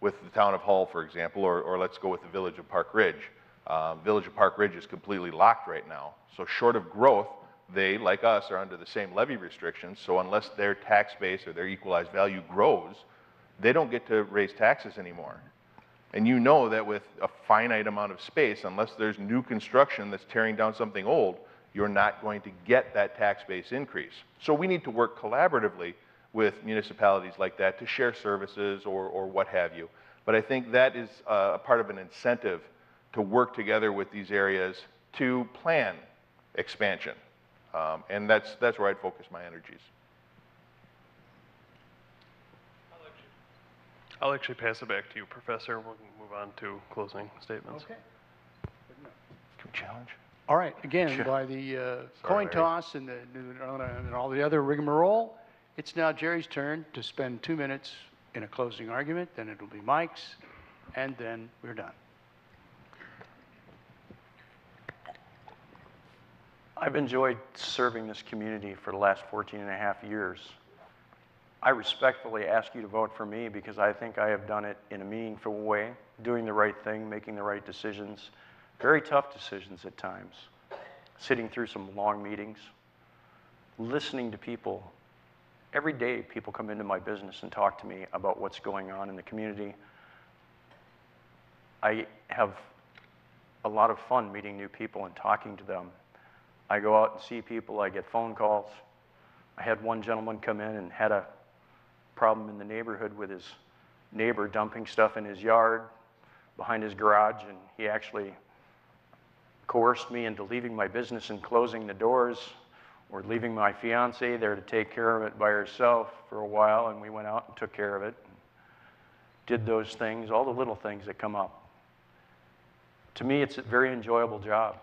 with the town of Hull, for example, or let's go with the Village of Park Ridge. Village of Park Ridge is completely locked right now. So short of growth, they, like us, are under the same levy restrictions. So unless their tax base or their equalized value grows, they don't get to raise taxes anymore. And you know that with a finite amount of space, unless there's new construction that's tearing down something old, you're not going to get that tax base increase. So we need to work collaboratively with municipalities like that to share services or what have you. But I think that is a part of an incentive to work together with these areas to plan expansion. And that's where I'd focus my energies. I'll actually pass it back to you, Professor. We'll move on to closing statements. Okay. Can we challenge? All right, again, Sure. by the Sorry, coin Larry. toss and all the other rigmarole, it's now Jerry's turn to spend 2 minutes in a closing argument, then it'll be Mike's, and then we're done. I've enjoyed serving this community for the last 14 and a half years. I respectfully ask you to vote for me because I think I have done it in a meaningful way, doing the right thing, making the right decisions, very tough decisions at times, sitting through some long meetings, listening to people. Every day people come into my business and talk to me about what's going on in the community. I have a lot of fun meeting new people and talking to them. I go out and see people, I get phone calls. I had one gentleman come in and had a problem in the neighborhood with his neighbor dumping stuff in his yard behind his garage, and he actually coerced me into leaving my business and closing the doors, or leaving my fiance there to take care of it by herself for a while, and we went out and took care of it. Did those things, all the little things that come up. To me, it's a very enjoyable job.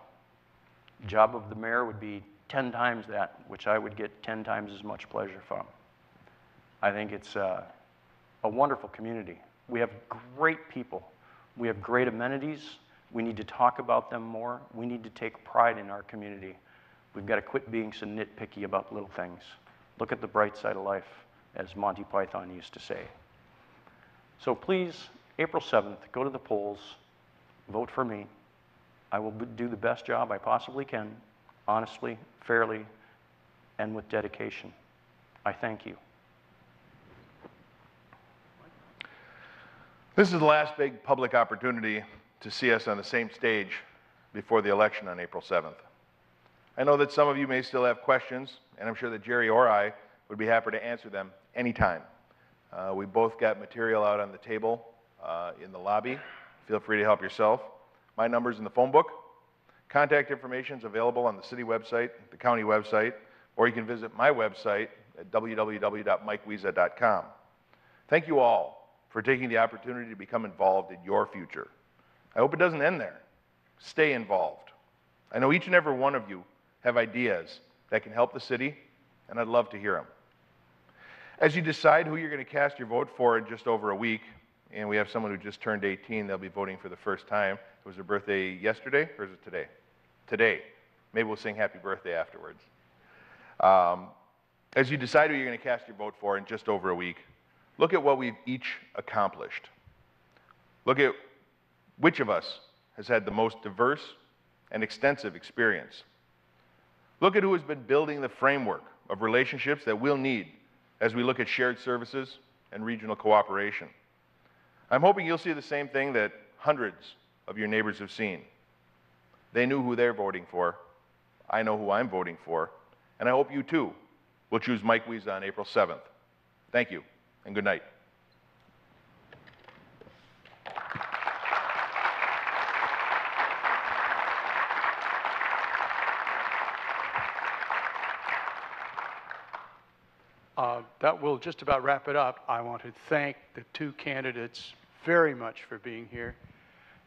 The job of the mayor would be 10 times that, which I would get 10 times as much pleasure from. I think it's a wonderful community. We have great people. We have great amenities. We need to talk about them more. We need to take pride in our community. We've got to quit being so nitpicky about little things. Look at the bright side of life, as Monty Python used to say. So please, April 7th, go to the polls, vote for me. I will do the best job I possibly can, honestly, fairly, and with dedication. I thank you. This is the last big public opportunity to see us on the same stage before the election on April 7th. I know that some of you may still have questions, and I'm sure that Jerry or I would be happy to answer them anytime. We both got material out on the table in the lobby. Feel free to help yourself. My number's in the phone book. Contact information is available on the city website, the county website, or you can visit my website at www.mikewiesa.com. Thank you all for taking the opportunity to become involved in your future. I hope it doesn't end there. Stay involved. I know each and every one of you have ideas that can help the city, and I'd love to hear them. As you decide who you're going to cast your vote for in just over a week, and we have someone who just turned 18, they'll be voting for the first time. It was their birthday yesterday, or is it today? Today. Maybe we'll sing happy birthday afterwards. As you decide who you're going to cast your vote for in just over a week, look at what we've each accomplished. Look at which of us has had the most diverse and extensive experience. Look at who has been building the framework of relationships that we'll need as we look at shared services and regional cooperation. I'm hoping you'll see the same thing that hundreds of your neighbors have seen. They knew who they're voting for. I know who I'm voting for. And I hope you too will choose Mike Wiesa on April 7th. Thank you, and good night. That will just about wrap it up. I want to thank the two candidates very much for being here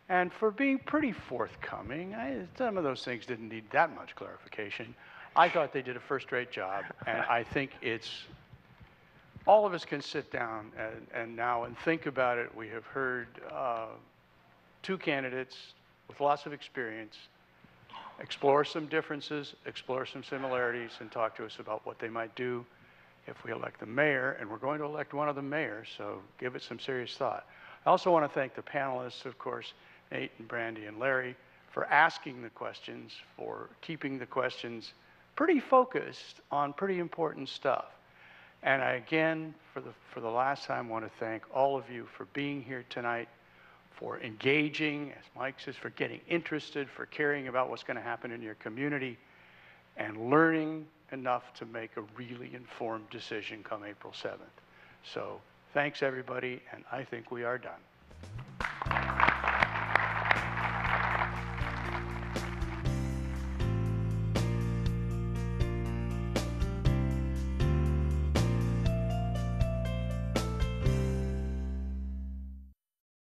and for being pretty forthcoming. Some of those things didn't need that much clarification. I thought they did a first-rate job, and I think all of us can sit down and think about it. We have heard two candidates with lots of experience explore some differences, explore some similarities, and talk to us about what they might do if we elect the mayor, and we're going to elect one of the mayors, so give it some serious thought. I also want to thank the panelists, of course, Nate and Brandy and Larry, for asking the questions, for keeping the questions pretty focused on pretty important stuff. And I, again, for the last time, want to thank all of you for being here tonight, for engaging, as Mike says, for getting interested, for caring about what's going to happen in your community. and learning enough to make a really informed decision come April 7th. So thanks, everybody, and I think we are done.